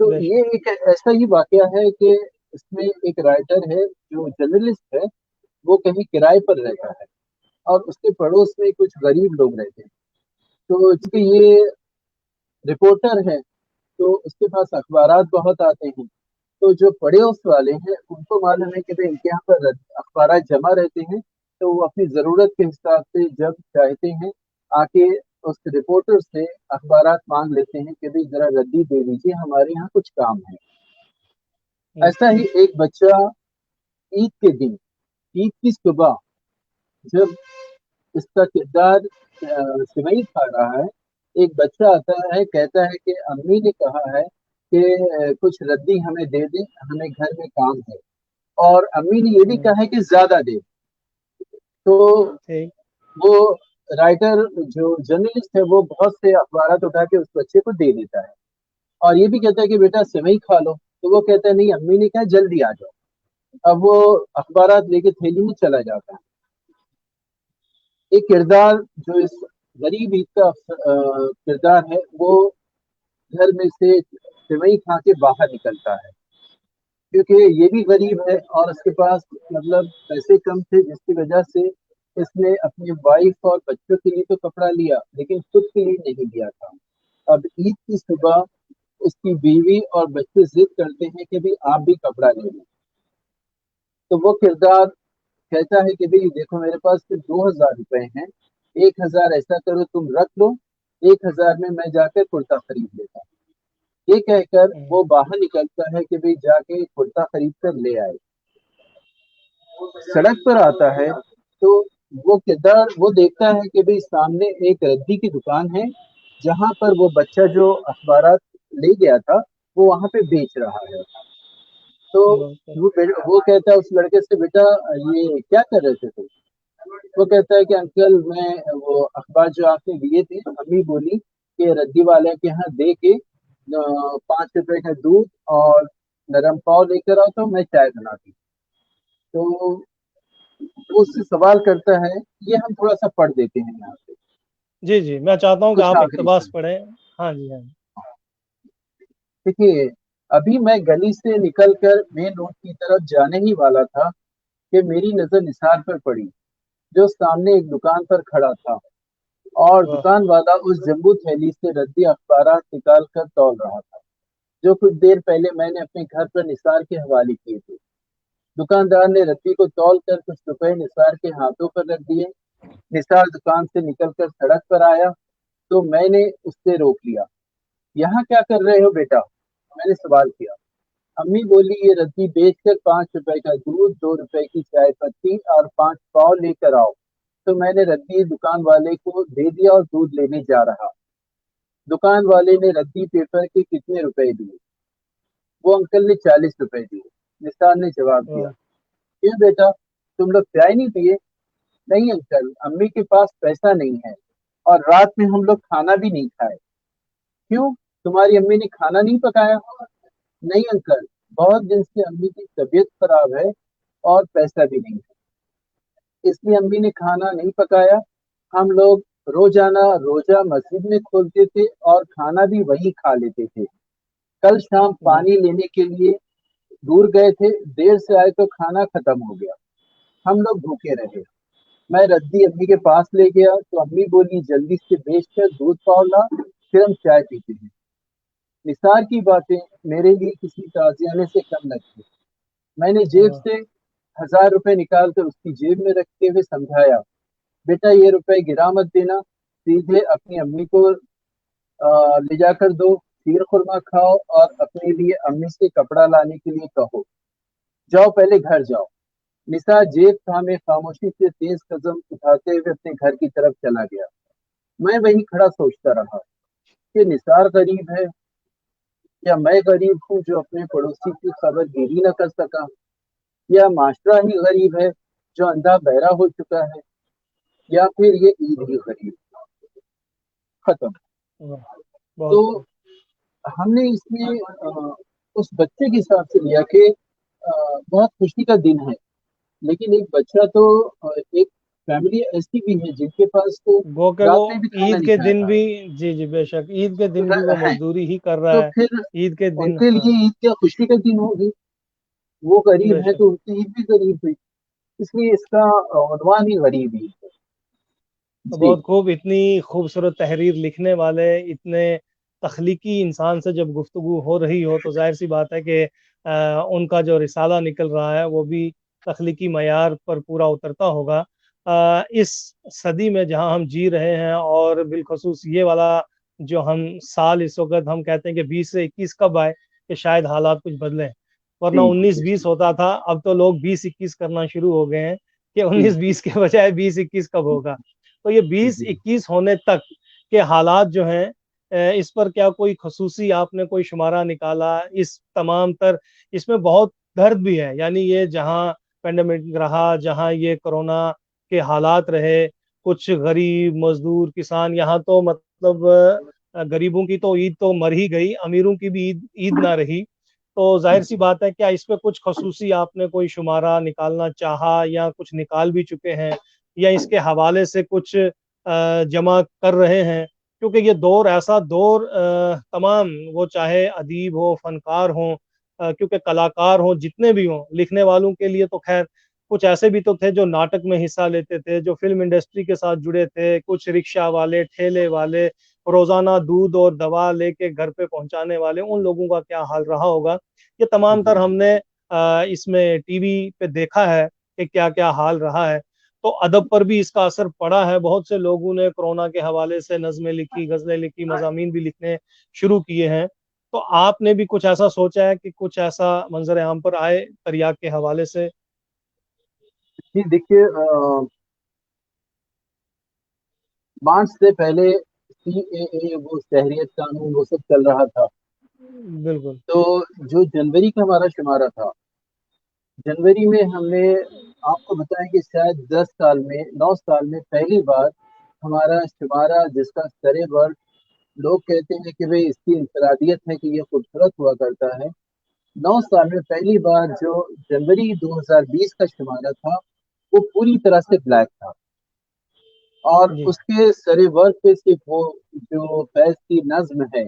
तो बेशक। ये एक ऐसा ही वाकया है कि इसमें एक राइटर है जो जर्नलिस्ट है, वो कहीं किराए पर रहता है और उसके पड़ोस में कुछ गरीब लोग रहते हैं। तो चूंकि ये रिपोर्टर है तो उसके पास अखबारात बहुत आते हैं। तो जो पड़ोस वाले हैं उनको मालूम है कि भाई इनके यहाँ पर अखबार जमा रहते हैं, तो वो अपनी जरूरत के हिसाब से जब चाहते हैं आके उस रिपोर्टर से अखबारात मांग लेते हैं कि भाई जरा रद्दी दे दीजिए, हमारे यहाँ कुछ काम है। ऐसा ही एक बच्चा ईद के दिन, ईद की सुबह, जब इसका किरदार सिवई खा रहा है, एक बच्चा आता है, कहता है कि अम्मी ने कहा है कि कुछ रद्दी हमें दे दे, हमें घर में काम है। और अम्मी ने ये भी कहा है कि ज्यादा दे। तो ठीक। वो राइटर जो जर्नलिस्ट है वो बहुत से अखबार उठा के उस बच्चे को दे देता है और ये भी कहता है कि बेटा सेवई खा लो। तो वो कहता है नहीं, अम्मी ने कहा जल्दी आ जाओ। अब वो अखबार लेके थैली में चला जाता है। एक किरदार जो इस गरीब ईद का किरदार है, वो घर में से सेवई खा के बाहर निकलता है, क्योंकि ये भी गरीब है और उसके पास मतलब पैसे कम थे, जिसकी वजह से इसने अपनी वाइफ और बच्चों के लिए तो कपड़ा लिया लेकिन खुद के लिए नहीं लिया था। अब ईद की सुबह उसकी बीवी और बच्चे जिद करते हैं कि भाई आप भी कपड़ा ले लो। तो वो किरदार कहता है कि भाई देखो मेरे पास सिर्फ 2,000 रुपए हैं, 1,000 ऐसा करो तुम रख लो, 1,000 में मैं जाकर कुर्ता खरीद लेता हूँ। ये कहकर वो बाहर निकलता है कि भाई जाके कुर्ता खरीद कर ले आए। सड़क पर आता है तो वो किरदार वो देखता है कि भाई सामने एक रद्दी की दुकान है, जहां पर वो बच्चा जो अखबार ले गया था वो वहां पे बेच रहा है। तो बिल्कुल। वो कहता है उस लड़के से, बेटा ये क्या कर रहे थे तुम? वो कहता है कि अंकल मैं वो अखबार जो आपने दिए थे, अम्मी बोली कि रद्दी वाले के यहाँ दे के 5 रुपए का दूध और नरम पाव लेकर आओ तो मैं चाय बनाती। तो वो उससे सवाल करता है, ये हम थोड़ा सा पढ़ देते हैं यहाँ पे, जी जी, मैं चाहता हूँ कि कुछ आप आखिरी इक़्तिबास शब्द। पढ़ें। हाँ जी हाँ जी। देखिए, अभी मैं गली से निकल कर मेन रोड की तरफ जाने ही वाला था कि मेरी नजर निसार पर पड़ी, जो सामने एक दुकान पर खड़ा था और वाह। दुकान वाला उस जम्बू थैली से रद्दी अखबारात निकाल कर तौल रहा था, जो कुछ देर पहले मैंने अपने घर पर निसार के हवाले किए थे। दुकानदार ने रद्दी को तौल कर कुछ रुपए निसार के हाथों पर रख दिए। निसार दुकान से निकलकर सड़क पर आया तो मैंने उससे रोक लिया। यहाँ क्या कर रहे हो बेटा? मैंने सवाल किया। अम्मी बोली, ये रद्दी बेचकर 5 रुपए का दूध, 2 रुपए की चाय पत्ती और 5 पाव लेकर आओ। तो मैंने रद्दी दुकान वाले को दे दिया और दूध लेने जा रहा। दुकान वाले ने रद्दी पेपर के कितने रुपए दिए? वो अंकल ने 40 रुपए दिए। निसार ने जवाब दिया। वाह। क्यों बेटा, तुम लोग चाय नहीं पिए? नहीं अंकल, अम्मी के पास पैसा नहीं है और रात में हम लोग खाना भी नहीं खाए। क्यों, तुम्हारी अम्मी ने खाना नहीं पकाया? नहीं अंकल, बहुत दिन से अम्मी की तबीयत खराब है और पैसा भी नहीं है, इसलिए अम्मी ने खाना नहीं पकाया। हम लोग रोजाना रोजा मस्जिद में खोलते थे और खाना भी वही खा लेते थे। कल शाम वाह। पानी लेने के लिए दूर गए थे, देर से आए तो खाना खत्म हो गया। हम लोग भूखे रहे। मैं रद्दी अम्मी के पास ले गया तो अम्मी बोली, जल्दी से बेच कर दूध पाव ला, फिर हम चाय पीते हैं। निसार की बातें मेरे लिए किसी ताजियाने से कम न थी। मैंने जेब वाह। से 1000 रुपए निकाल कर उसकी जेब में रखते हुए समझाया, बेटा ये रुपए गिरा मत देना, सीधे अपनी अम्मी को ले जाकर दो, खीर खुरमा खाओ और अपने लिए अम्मी से कपड़ा लाने के लिए कहो। जाओ पहले घर जाओ। निसार जेब थामे खामोशी से तेज कदम उठाते हुए अपने घर की तरफ चला गया। मैं वहीं खड़ा सोचता रहा कि निसार गरीब है या मैं गरीब हूँ जो अपने पड़ोसी की खबर गिरी न कर सका, या माशरा ही गरीब है जो अंधा बहरा हो चुका है, या फिर ये ईद ही गरीब। खत्म। वाह। बहुत तो खूब। हमने इसमें उस बच्चे के हिसाब से लिया कि बहुत खुशी का दिन है, लेकिन एक बच्चा तो एक फैमिली ऐसी भी है जिनके पास तो गो के वो रात में भी खाना ईद नहीं के दिन खाया भी, जी जी बेशक, ईद के दिन भी वो है। मजदूरी ही कर रहा तो है। फिर ईद के दिन, उनके हाँ। लिए ईद क्या खुशी का दिन होगी? वो गरीब है बेशक। तो उनकी ईद भी गरीब हुई, इसलिए इसका उन्वान ही गरीब ईद है। जी। बहुत खूब। इतनी खूबसूरत तहरीर लिखने वाले, इतने तख्लीकी इंसान से जब गुफ्तगू हो रही हो तो जाहिर सी बात है कि उनका जो रिसाला निकल रहा है वो भी तख्लीकी मयार पर पूरा उतरता होगा। इस सदी में जहां हम जी रहे हैं, और बिलखसूस ये वाला जो हम साल इस वक्त हम कहते हैं कि 20 से 21 कब आए, कि शायद हालात कुछ बदलें। वरना जी जी 19-20 होता था, अब तो लोग 20-21 करना शुरू हो गए हैं कि जी 19-20 के बजाय 20-21 कब होगा। तो ये बीस जी। इक्कीस होने तक के हालात जो हैं, इस पर क्या कोई खसूसी आपने कोई शुमारा निकाला? इस तमाम तर इसमें बहुत दर्द भी है, यानी ये जहाँ पेंडेमिक रहा, जहाँ ये कोरोना के हालात रहे, कुछ गरीब मजदूर किसान यहाँ तो मतलब गरीबों की तो ईद तो मर ही गई, अमीरों की भी ईद ईद ना रही। तो जाहिर सी बात है, क्या इस पे कुछ खसूसी आपने कोई शुमारा निकालना चाहा, या कुछ निकाल भी चुके हैं, या इसके हवाले से कुछ जमा कर रहे हैं? क्योंकि ये दौर ऐसा दौर, तमाम वो चाहे अदीब हो, फनकार हो, क्योंकि कलाकार हो, जितने भी हों, लिखने वालों के लिए तो खैर, कुछ ऐसे भी तो थे जो नाटक में हिस्सा लेते थे, जो फिल्म इंडस्ट्री के साथ जुड़े थे, कुछ रिक्शा वाले, ठेले वाले, रोजाना दूध और दवा लेके घर पे पहुंचाने वाले, उन लोगों का क्या हाल रहा होगा। ये तमाम तर जी हमने इसमें टीवी पे देखा है कि क्या क्या हाल रहा है। तो अदब पर भी इसका असर पड़ा है। बहुत से लोगों ने कोरोना के हवाले से नज़में लिखी, गज़लें लिखी, मज़ामीन भी लिखने शुरू किए हैं। तो आपने भी कुछ ऐसा सोचा है कि कुछ ऐसा मंजर आम पर आए तरियाक के हवाले से? जी। देखिए, मार्च से पहले CAA, वो शहरियत कानून, वो सब चल रहा था। बिल्कुल। तो जो जनवरी का हमारा शुमारा था, जनवरी में हमने आपको बताया कि शायद 10 साल में, 9 साल में पहली बार हमारा शुमारा, जिसका सरे वर्ग लोग कहते हैं कि भाई इसकी इंफरादियत है कि ये खूबसूरत हुआ करता है। 9 साल में पहली बार जो जनवरी 2020 का शुमारा था, वो पूरी तरह से ब्लैक था। और जी। उसके सरे वर्ग पे सिर्फ वो जो फैज की नज्म है,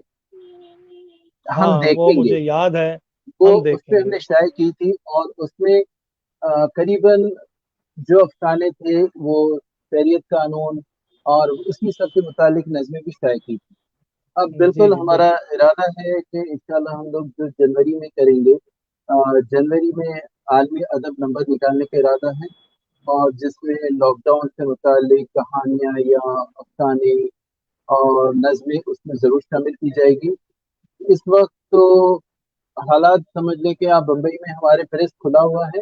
ہم हाँ, वो देखेंगे। मुझे याद है, वो हम उस पे हमने देखेंगे। शाये की थी, और उसमें करीबन जो अफसाने थे वो शरीयत कानून और उसी सब के मुतालिक नज़में भी शाये की थी। अब जी, बिल्कुल जी, हमारा बिल्कुल। इरादा है कि इंशाल्लाह हम लोग जो जनवरी में करेंगे, जनवरी में आलमी अदब नंबर निकालने का इरादा है, और जिसमें लॉकडाउन से मुतालिक कहानियाँ या अफसाने और नज़में उसमें ज़रूर शामिल की जाएगी। इस वक्त तो हालात समझ लें कि आप, बम्बई में हमारे प्रेस खुला हुआ है,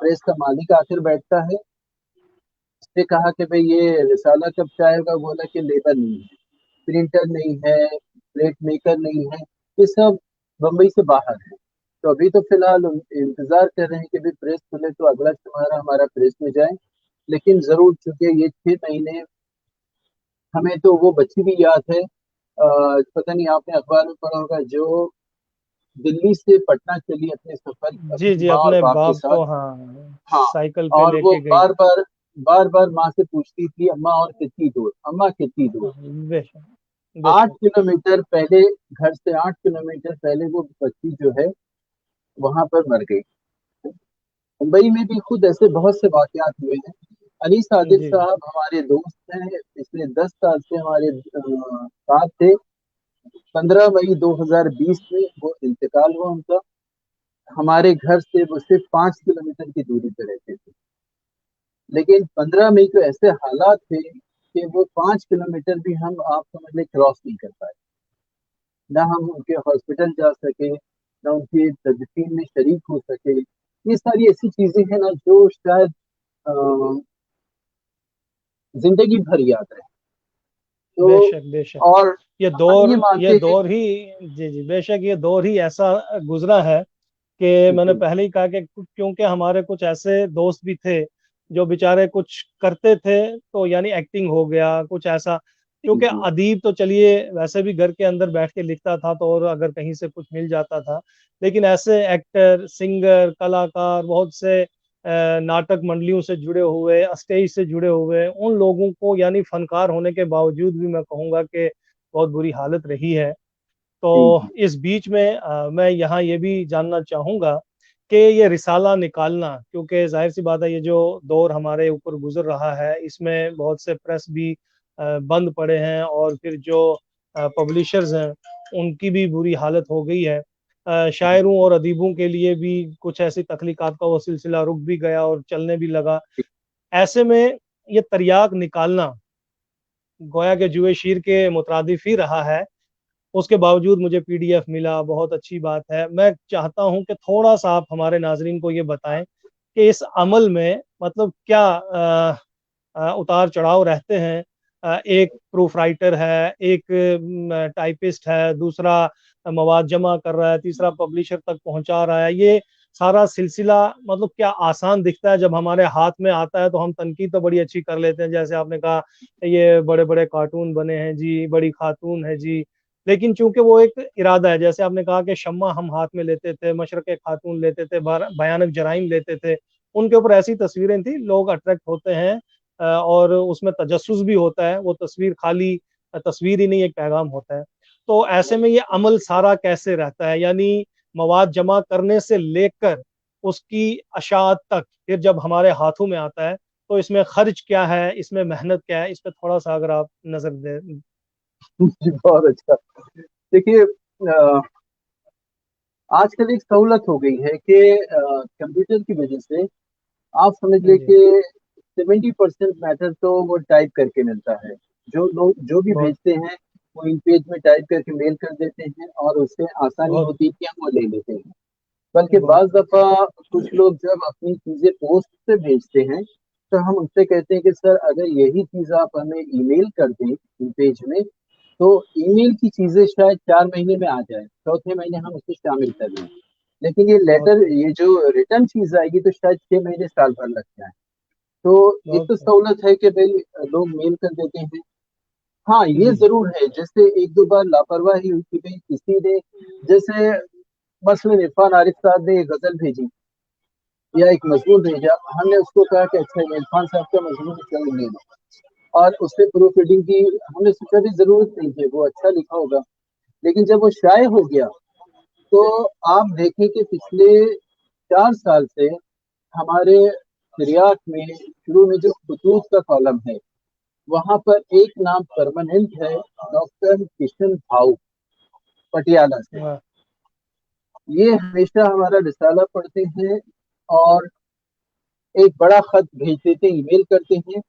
प्रेस का मालिक आकर बैठता है, उसने कहा कि भाई ये रिसाला कब से आएगा, बोला कि लेबर नहीं है, प्रिंटर नहीं है, प्लेट मेकर नहीं है, ये सब बम्बई से बाहर है। तो अभी तो फिलहाल इंतजार कर रहे हैं कि भाई प्रेस खुले तो अगला शुमारा हमारा प्रेस में जाए। लेकिन जरूर, चूंकि ये 6 महीने, हमें तो वो बच्ची भी याद है, पता नहीं आपने अखबार में पढ़ा होगा, जो दिल्ली से पटना चली अपने सफर, जी, अपनी जी, माँ और अपने बाप के बाप साथ। को हाँ, हाँ, साइकिल पे और वो लेके गई। बार बार बार बार माँ से पूछती थी, अम्मा और कितनी दूर, अम्मा कितनी दूर। हाँ, बेशक, 8 बेशक। किलोमीटर पहले, घर से 8 किलोमीटर पहले वो बच्ची जो है वहां पर मर गई। मुंबई में भी खुद ऐसे बहुत से वाकयात हुए हैं। अली सादिक जी, साहब हमारे दोस्त हैं, पिछले 10 साल से हमारे साथ थे। 15 मई 2020 में वो इंतकाल हुआ उनका। हमारे घर से वो सिर्फ 5 किलोमीटर की दूरी पर रहते थे, लेकिन 15 मई को ऐसे हालात थे कि वो 5 किलोमीटर भी हम, आप समझ लें, क्रॉस नहीं कर पाए। ना हम उनके हॉस्पिटल जा सके, ना उनकी तदफीन में शरीक हो सके। ये सारी ऐसी चीजें हैं ना जो शायद अ, जिंदगी भर याद रहे। तो बेशक, बेशक। और ये हम ये दौर ये मानते हैं। दौर ही जी, जी, बेशक ये दौर ही ऐसा गुजरा है कि मैंने बिल्कुल। पहले ही कहा कि क्योंकि हमारे कुछ ऐसे दोस्त भी थे जो बेचारे कुछ करते थे, तो यानी एक्टिंग हो गया कुछ ऐसा। क्योंकि जी अदीब तो चलिए वैसे भी घर के अंदर बैठ के लिखता था, तो और अगर कहीं से कुछ मिल जाता था, लेकिन ऐसे एक्टर, सिंगर, कलाकार, बहुत से नाटक मंडलियों से जुड़े हुए, स्टेज से जुड़े हुए, उन लोगों को यानी फनकार होने के बावजूद भी मैं कहूँगा कि बहुत बुरी हालत रही है। जी तो जी। इस बीच में मैं यहाँ ये भी जानना चाहूँगा कि ये रिसाला निकालना, क्योंकि जाहिर सी बात है ये जो दौर हमारे ऊपर गुजर रहा है, इसमें बहुत से प्रेस भी बंद पड़े हैं, और फिर जो पब्लिशर्स हैं उनकी भी बुरी हालत हो गई है। शायरों और अदीबों के लिए भी कुछ ऐसी तख्लीकात का वो सिलसिला रुक भी गया और चलने भी लगा। ऐसे में ये तरियाक निकालना गोया के जुए शीर के मुतरादिफ ही रहा है। उसके बावजूद मुझे पीडीएफ मिला, बहुत अच्छी बात है। मैं चाहता हूं कि थोड़ा सा आप हमारे नाजरीन को ये बताएं कि इस अमल में मतलब क्या उतार चढ़ाव रहते हैं। एक प्रूफ राइटर है, एक टाइपिस्ट है, दूसरा मवाद जमा कर रहा है, तीसरा पब्लिशर तक पहुंचा रहा है। ये सारा सिलसिला मतलब क्या आसान दिखता है, जब हमारे हाथ में आता है तो हम तनकीद तो बड़ी अच्छी कर लेते हैं, जैसे आपने कहा ये बड़े बड़े कार्टून बने हैं जी, बड़ी खातून है जी। लेकिन चूंकि वो एक इरादा है, जैसे आपने कहा कि शम्मा हम हाथ में लेते थे, मशरक़ खातून लेते थे, भयानक जराइम लेते थे, उनके ऊपर ऐसी तस्वीरें थी, लोग अट्रैक्ट होते हैं। और उसमें तजस्सुस भी होता है, वो तस्वीर खाली तस्वीर ही नहीं, एक पैगाम होता है। तो ऐसे में ये अमल सारा कैसे रहता है, यानी मवाद जमा करने से लेकर उसकी अशात तक, फिर जब हमारे हाथों में आता है तो इसमें खर्च क्या है, इसमें मेहनत क्या है, इस पर थोड़ा सा अगर आप नजर दे। जी, बहुत अच्छा। देखिए, आजकल एक सहूलत हो गई है कि कंप्यूटर की वजह से आप समझ ले जी, कि 70% मैटर तो वो टाइप करके मिलता है। जो लोग जो भी बहुत भेजते हैं वो इन पेज में टाइप करके मेल कर देते हैं, और उससे आसानी बहुत होती है कि हम वो ले लेते हैं। बल्कि बहुत बाज दफा कुछ लोग जब अपनी चीजें पोस्ट से भेजते हैं, तो हम उनसे कहते हैं कि सर, अगर यही चीज आप हमें ईमेल कर दें इन पेज में, तो ईमेल की चीजें शायद 4 महीने में आ जाए, चौथे महीने हम उसे शामिल कर लें। लेकिन ये बहुत लेटर, खूब, ये जो रिटर्न चीज आएगी, तो शायद 6 महीने साल भर लग जाए। तो एक बहुत तो खूब। सहूलत है कि भाई लोग मेल कर देते हैं। हाँ, ये जी, जी, जरूर है, जैसे एक दो बार लापरवाही हुई कि भाई किसी ने, जैसे मसलन इरफान आरिफ साहब ने एक गजल भेजी या एक मजमून भेजा, हमने उसको कहा कि अच्छा, ये इरफान साहब का मजमून है, चलो ले लो, और उससे प्रूफ रीडिंग की। हमने सोचा भी जरूरत नहीं है, वो अच्छा लिखा होगा। लेकिन जब वो शाये हो गया, تو آپ دیکھیں کہ پچھلے 4 سال سے ہمارے شریعت میں شروع میں جو خطوط کا کالم ہے وہاں پر ایک نام پرماننٹ ہے، ڈاکٹر کشن بھاؤ، پٹیالہ سے۔ واہ، یہ ہمیشہ ہمارا رسالہ پڑھتے ہیں اور ایک بڑا خط بھیج دیتے، ای میل کرتے ہیں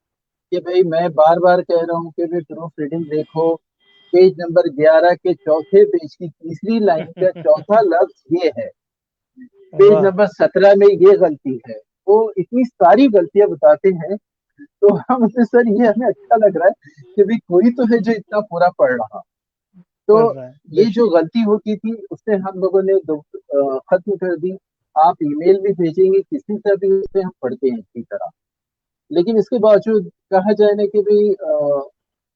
کہ بھائی میں بار بار کہہ رہا ہوں کہ بھی پروف ریڈنگ دیکھو، پیج نمبر 11 کے چوتھے پیج کی تیسری لائن کا چوتھا لفظ یہ ہے، پیج واہ، نمبر 17 میں یہ غلطی ہے۔ وہ اتنی ساری غلطیاں بتاتے ہیں، تو ہم سے سر یہ ہمیں اچھا لگ رہا ہے کہ بھی کوئی تو ہے جو اتنا پورا پڑھ رہا۔ تو پڑھ رہا ہے بے یہ جو شک۔ غلطی ہوتی تھی اس سے ہم لوگوں نے ختم کر دی۔ آپ ای میل بھی بھیجیں گے کسی سے بھی، اسے ہم پڑھتے ہیں اسی طرح، لیکن اس کے باوجود کہا جائے نا کہ بھائی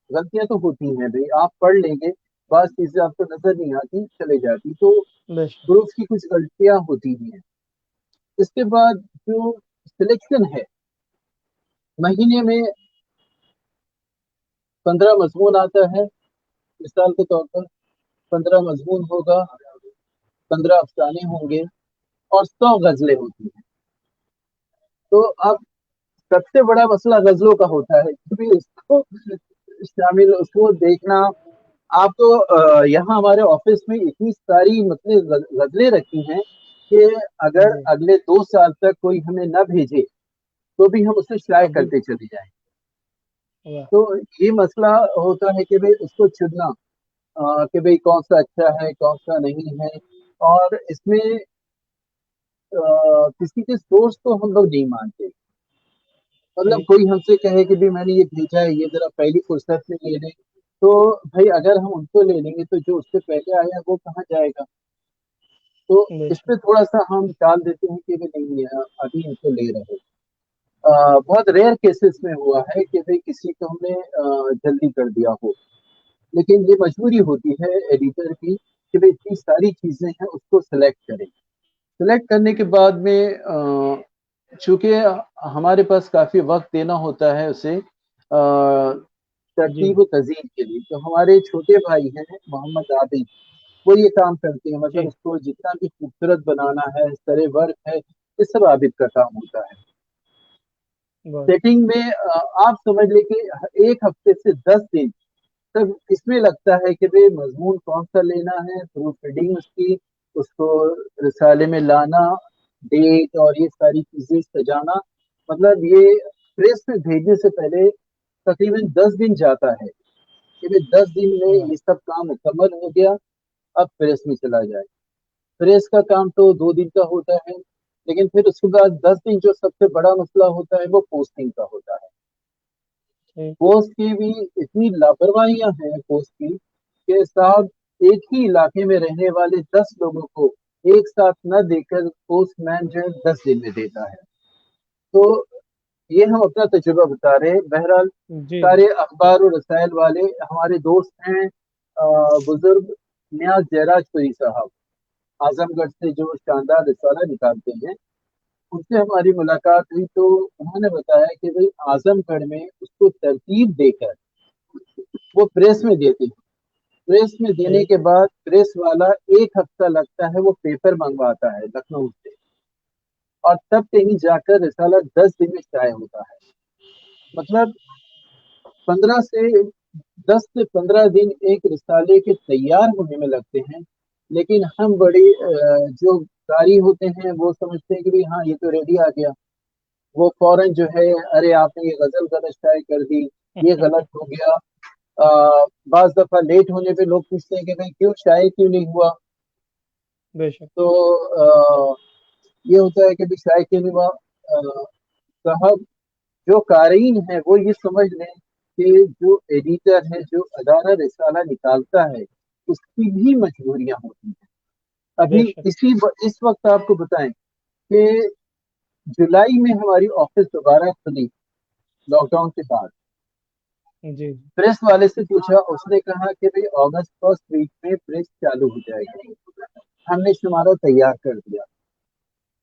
غلطیاں تو ہوتی ہیں، بھائی آپ پڑھ لیں گے، بعض چیزیں آپ کو نظر نہیں آتی چلے جاتی، تو بے شک۔ پروف کی کچھ غلطیاں ہوتی ہیں۔ اس کے بعد جو سلیکشن ہے، مہینے میں 15 مضمون آتا ہے، مثال کے طور پر 15 مضمون ہوگا، 15 افسانے ہوں گے اور 100 غزلیں ہوتی ہیں۔ تو اب سب سے بڑا مسئلہ غزلوں کا ہوتا ہے، کیونکہ اس کو شامل، اس کو دیکھنا آپ تو یہاں ہمارے آفس میں اتنی ساری مطلب غزلیں رکھی ہیں کہ اگر جی، اگلے 2 سال تک کوئی ہمیں نہ بھیجے تو بھی ہم اسے شائع ابھی کرتے چلے جائیں۔ واہ، تو یہ مسئلہ ہوتا ہے کہ بھئی اس کو چننا، کہ بھئی کون سا اچھا ہے کون سا نہیں ہے، اور اس میں کسی کے سورس کو ہم لوگ نہیں مانتے۔ مطلب ٹھیک، کوئی ہم سے کہے کہ بھی میں نے یہ بھیجا ہے، یہ ذرا پہلی فرصت میں لے لیں، تو بھائی اگر ہم ان کو لے لیں گے تو جو اس سے پہلے آیا وہ کہاں جائے گا؟ تو بے اس شک، پہ تھوڑا سا ہم ٹال دیتے ہیں کہ بھی نہیں ابھی ان کو لے رہے۔ بہت ریئر کیسز میں ہوا ہے کہ بھئی کسی کو ہم نے جلدی کر دیا ہو، لیکن یہ مجبوری ہوتی ہے ایڈیٹر کی کہ بھئی اتنی ساری چیزیں ہیں، اس کو سلیکٹ کریں۔ سلیکٹ کرنے کے بعد میں چونکہ ہمارے پاس کافی وقت دینا ہوتا ہے اسے جی، ترتیب و تزئین کے لیے، تو ہمارے چھوٹے بھائی ہیں محمد عابد، وہ یہ کام کرتے ہیں، مطلب جی، اس کو جتنا بھی خوبصورت بنانا ہے، سرے ورک ہے، یہ سب عابد کا کام ہوتا ہے۔ واہ، سیٹنگ میں آپ سمجھ لیں کہ 1 ہفتے سے 10 دن تب اس میں لگتا ہے کہ بھئی مضمون کون سا لینا ہے، پروف ریڈنگ اس کی، اس کو رسالے میں لانا، ڈیٹ اور یہ ساری چیزیں سجانا، مطلب یہ پریس میں بھیجنے سے پہلے تقریباً 10 دن جاتا ہے کہ بھئی 10 دن میں واہ، یہ سب کام مکمل ہو گیا، اب پریس میں چلا جائے۔ پریس کا کام تو 2 دن کا ہوتا ہے، لیکن پھر اس کے بعد 10 دن جو سب سے بڑا مسئلہ ہوتا ہے وہ پوسٹنگ کا ہوتا ہے۔ ٹھیک، پوسٹ کی بھی اتنی لاپرواہیاں ہیں پوسٹ کی کہ صاحب ایک ہی علاقے میں رہنے والے 10 لوگوں کو ایک ساتھ نہ دے کر پوسٹ مین جو ہے 10 دن میں دیتا ہے۔ تو یہ ہم اپنا تجربہ بتا رہے ہیں۔ بہرحال جی، سارے اخبار و رسائل والے ہمارے دوست ہیں، بزرگ نیاز جیراج پوری صاحب اعظم گڑھ سے جو شاندار رسالہ نکالتے ہیں، ان سے ہماری ملاقات ہوئی تو انہوں نے بتایا کہ بھئی اعظم گڑھ میں اس کو ترتیب دے کر وہ پریس میں دیتے ہیں، پریس میں دینے ٹھیک، کے بعد پریس والا 1 ہفتہ لگتا ہے، وہ پیپر منگواتا ہے لکھنؤ سے، اور تب کہیں جا کر رسالہ 10 دن میں شائع ہوتا ہے۔ مطلب 10 سے 15 دن ایک رسالے کے تیار ہونے میں لگتے ہیں، لیکن ہم بڑی جو قاری ہوتے ہیں وہ سمجھتے ہیں کہ بھی ہاں یہ تو ریڈی آ گیا، وہ فوراً جو ہے ارے آپ نے یہ غزل غلط شائع کر دی، یہ غلط ہو گیا۔ بعض دفعہ لیٹ ہونے پہ لوگ پوچھتے ہیں کہ بھائی کیوں شائع کیوں نہیں ہوا، بے شک، تو یہ ہوتا ہے کہ بھی شائع کیوں نہیں ہوا۔ صاحب جو قارئین ہیں وہ یہ سمجھ لیں کہ جو ایڈیٹر ہے، جو ادارہ رسالہ نکالتا ہے، اس کی بھی مجبوریاں ہوتی ہیں۔ بے ابھی شک، اس وقت آپ کو بتائیں کہ جولائی میں ہماری آفس دوبارہ کھلی لاک ڈاؤن کے بعد، جی، جی، پریس والے سے پوچھا، اس نے کہا کہ بھئی اگست فرسٹ ویک میں پریس چالو ہو جائے گی۔ ہم نے شمارہ تیار کر دیا،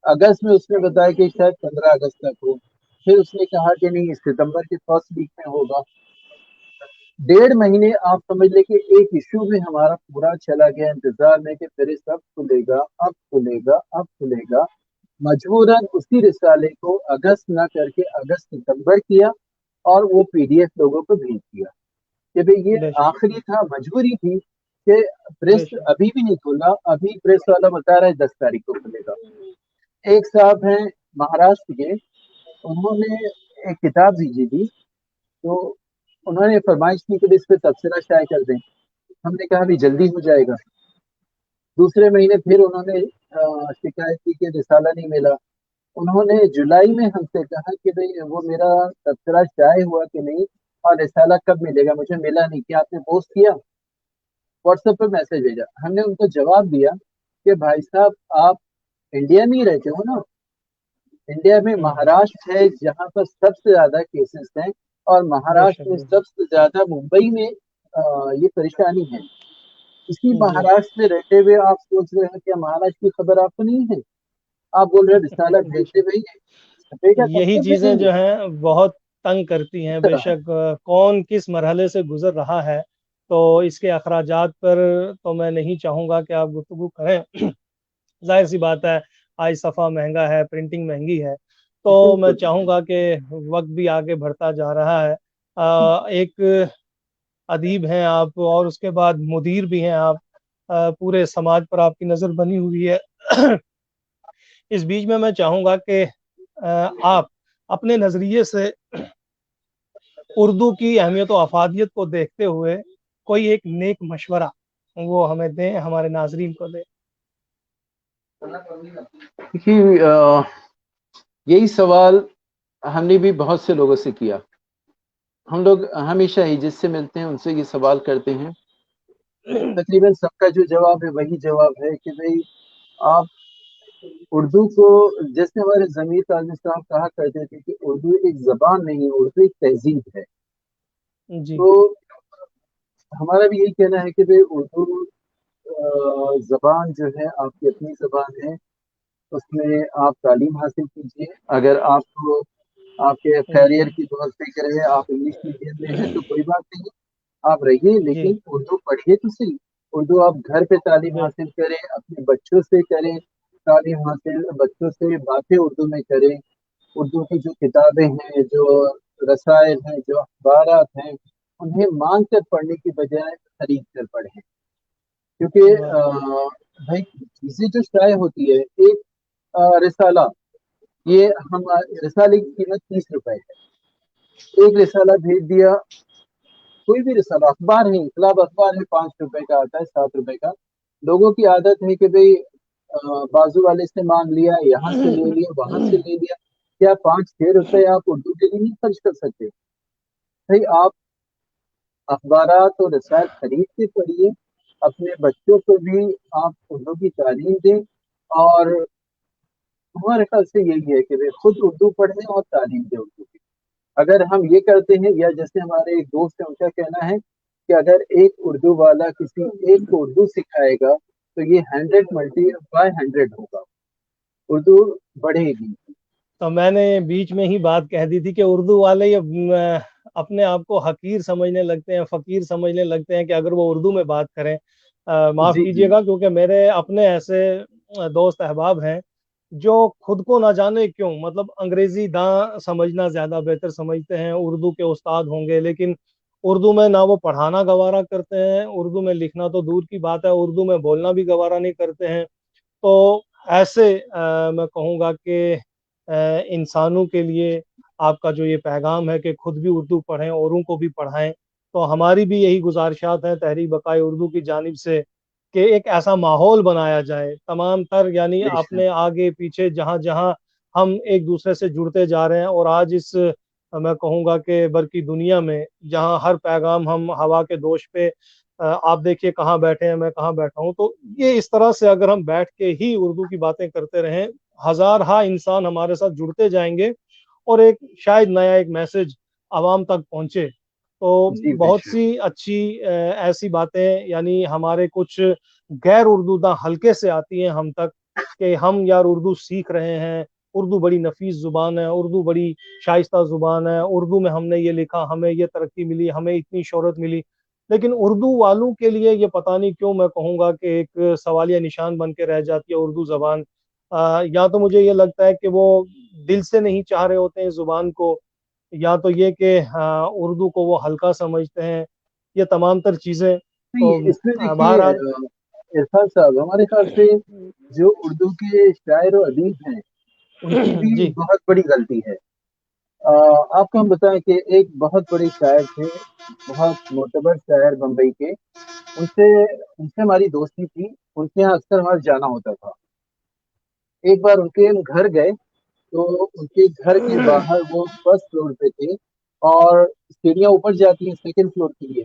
اگست میں اس نے بتایا کہ شاید 15 اگست تک ہو، پھر اس نے کہا کہ نہیں ستمبر کے فرسٹ ویک میں ہوگا۔ डेढ़ महीने आप समझ लें कि एक इशू में हमारा पूरा चला गया इंतजार में कि फिर सब खुलेगा, अब खुलेगा, अब खुलेगा। मजबूरन उसी रिसाले को अगस्त ना करके अगस्त सितंबर किया और वो पीडीएफ लोगों को भेज दिया कि भाई ये बेशक आखिरी था, मजबूरी थी कि प्रेस बेशक। अभी भी नहीं खुला। अभी प्रेस वाला बता रहा है 10 तारीख को खुलेगा। एक साहब हैं महाराष्ट्र के, उन्होंने एक किताब भेजी थी, तो उन्होंने फरमाइश की कि इस पे तबसरा शाये कर दें। हमने कहा अभी जल्दी हो जाएगा। दूसरे महीने फिर उन्होंने शिकायत की कि रिसाला नहीं मिला। उन्होंने जुलाई में हमसे कहा कि भाई वो मेरा तबसरा शाये हुआ कि नहीं और रिसाला कब मिलेगा, मुझे मिला नहीं, क्या आपने पोस्ट किया? व्हाट्सएप पे मैसेज भेजा। हमने उनको जवाब दिया कि भाई साहब आप इंडिया में ही रहते हो ना, इंडिया में हम्म, महाराष्ट्र है जहाँ पर सबसे ज्यादा केसेस हैं, और बेशक महाराष्ट्र में बेशक। सबसे ज्यादा मुंबई में ये परेशानी है। इसी जी। महाराष्ट्र में रहते हुए आप सोच रहे हैं कि महाराष्ट्र की खबर आपको नहीं है? आप बोल रहे हैं रिसाला भेजते भाई, छपेगा तब यही तो चीजें भेजेंगे। जो हैं बहुत तंग करती इस हैं। तरह है। बेशक कौन किस मरहले से गुजर रहा है, तो इसके अखराजात पर तो मैं नहीं चाहूँगा कि आप गुफ्तगू करें। जाहिर सी बात है, आज सफ़ा महंगा है, प्रिंटिंग महंगी है, तो मैं बिल्कुल। चाहूँगा कि वक्त भी आगे बढ़ता जा रहा है। एक अदीब हैं आप और उसके बाद मुदीर भी हैं आप। पूरे समाज पर आपकी नज़र बनी हुई है। इस बीच में मैं चाहूँगा कि आप अपने नज़रिए से उर्दू की अहमियत और अफादियत को देखते हुए कोई एक नेक मशवरा वो हमें दें, हमारे नाजरीन को दें। देखिए यही सवाल हमने भी बहुत से लोगों से किया। हम लोग हमेशा ही जिससे मिलते हैं उनसे ये सवाल करते हैं, तकरीबन सबका जो जवाब है वही जवाब है कि भाई आप उर्दू को, जैसे हमारे ज़मीर काज़ी साहब कहा करते थे कि उर्दू एक ज़बान नहीं, उर्दू एक तहजीब है। जी। तो हमारा भी यही कहना है कि भाई उर्दू ज़बान जो है आपकी अपनी ज़बान है, उसमें आप तालीम हासिल कीजिए। अगर आपको आपके जी। करियर की बहुत फिक्र है, आप इंग्लिश मीडियम में हैं तो कोई बात नहीं, आप रहिए, जी। लेकिन उर्दू पढ़िए तो सही। उर्दू आप घर पे तालीम बे- हासिल करें, अपने बच्चों से करें तालीम हासिल, बच्चों से बातें उर्दू में करें। उर्दू की जो किताबें हैं, जो रसायल हैं, जो अखबारात हैं, उन्हें मांग कर पढ़ने की बजाय खरीद कर पढ़ें। क्योंकि वाह। भाई चीजें जो शाये होती है, एक रिसाला, ये हम रिसाले की कीमत 30 रुपए है। एक रिसाला भेज दिया, कोई भी रिसाला, अखबार है, इनकलाब अखबार है, 5 रुपए का आता है, 7 रुपए का। लोगों की आदत है कि भाई बाजू वाले से मांग लिया, यहाँ से ले लिया, वहां से ले लिया। क्या 5-6 रुपए आप उर्दू के लिए नहीं खर्च कर सकते? भाई आप अखबारात और रसायल खरीद के पढ़िए, अपने बच्चों को भी आप उर्दू की तालीम दें। और हमारे ख्याल से यही है कि वे खुद उर्दू पढ़ें और तालीम दें उर्दू की। अगर हम ये करते हैं, या जैसे हमारे एक दोस्त है उनका कहना है कि अगर एक उर्दू वाला किसी एक को उर्दू सिखाएगा तो ये 100 × 100 होगा, उर्दू बढ़ेगी। तो मैंने बीच में ही बात कह दी थी कि उर्दू वाले ये अपने आप को हकीर समझने लगते हैं, फकीर समझने लगते हैं कि अगर वो उर्दू में बात करें। माफ जी जी। कीजिएगा, क्योंकि मेरे अपने ऐसे दोस्त अहबाब हैं जो खुद को ना जाने क्यों, मतलब अंग्रेजी दां समझना ज्यादा बेहतर समझते हैं, उर्दू के उस्ताद होंगे, लेकिन उर्दू में ना वो पढ़ाना गवारा करते हैं, उर्दू में लिखना तो दूर की बात है, उर्दू में बोलना भी गवारा नहीं करते हैं। तो ऐसे मैं कहूँगा कि इंसानों के लिए आपका जो ये पैगाम है कि खुद भी उर्दू पढ़ें, औरों को भी पढ़ाएं, तो हमारी भी यही गुजारिशात हैं तहरीक बकाए उर्दू की जानिब से कि एक ऐसा माहौल बनाया जाए तमाम तर, यानी बेशक। अपने आगे पीछे जहाँ जहाँ हम एक दूसरे से जुड़ते जा रहे हैं, और आज इस मैं कहूँगा कि बल्कि दुनिया में जहाँ हर पैगाम हम हवा के दोष पे आप देखिए कहाँ बैठे हैं, मैं कहाँ बैठा हूँ, तो ये इस तरह से अगर हम बैठ के ही उर्दू की बातें करते रहें, हजार हा इंसान हमारे साथ जुड़ते जाएंगे और एक शायद नया एक मैसेज आवाम तक पहुंचे। तो जी बहुत बेशक। सी अच्छी ऐसी बातें यानी हमारे कुछ गैर उर्दूदा हल्के से आती हैं हम तक कि हम यार उर्दू सीख रहे हैं, اردو بڑی نفیس زبان ہے، اردو بڑی شائستہ زبان ہے، اردو میں ہم نے یہ لکھا، ہمیں یہ ترقی ملی، ہمیں اتنی شہرت ملی. لیکن اردو والوں کے لیے یہ پتہ نہیں کیوں میں کہوں گا کہ ایک سوالیہ نشان بن کے رہ جاتی ہے اردو زبان. یا تو مجھے یہ لگتا ہے کہ وہ دل سے نہیں چاہ رہے ہوتے ہیں اس زبان کو، یا تو یہ کہ اردو کو وہ ہلکا سمجھتے ہیں. یہ تمام تر چیزیں تو نہیں، اس میں دیکھیے بہرحال. عرفان صاحب، ہمارے خیال سے جو اردو کے شاعر و ادیب ہیں ان کی بھی جی بہت بڑی غلطی ہے. آپ کو ہم بتائیں کہ ایک بہت بڑے شاعر تھے، بہت معتبر شاعر بمبئی کے. ان سے ہماری دوستی تھی، ان کے یہاں اکثر ہمارا جانا ہوتا تھا. ایک بار ان کے ہم گھر گئے تو ان کے گھر کے باہر وہ فرسٹ فلور پہ تھے اور سیڑھیاں اوپر جاتی ہیں سیکنڈ فلور کے لیے.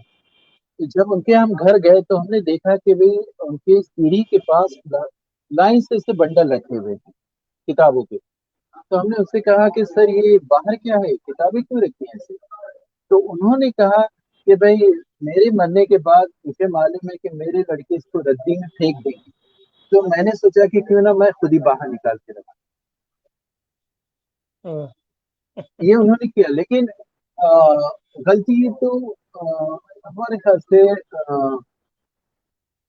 تو جب ان کے ہم گھر گئے تو ہم نے دیکھا کہ بھی ان کے سیڑھی کے پاس لائن سے بنڈل رکھے ہوئے تھے کتابوں کے. تو ہم نے اس سے کہا کہ سر یہ باہر کیا ہے، کتابیں کیوں رکھی ہیں ایسے؟ تو انہوں نے کہا کہ بھائی میرے مرنے کے بعد مجھے معلوم ہے کہ میرے لڑکے اس کو ردی میں پھینک دیں گے، تو میں نے سوچا کہ کیوں نہ میں خود ہی باہر نکال کے رکھا. یہ انہوں نے کیا. لیکن غلطی تو ہمارے خیال سے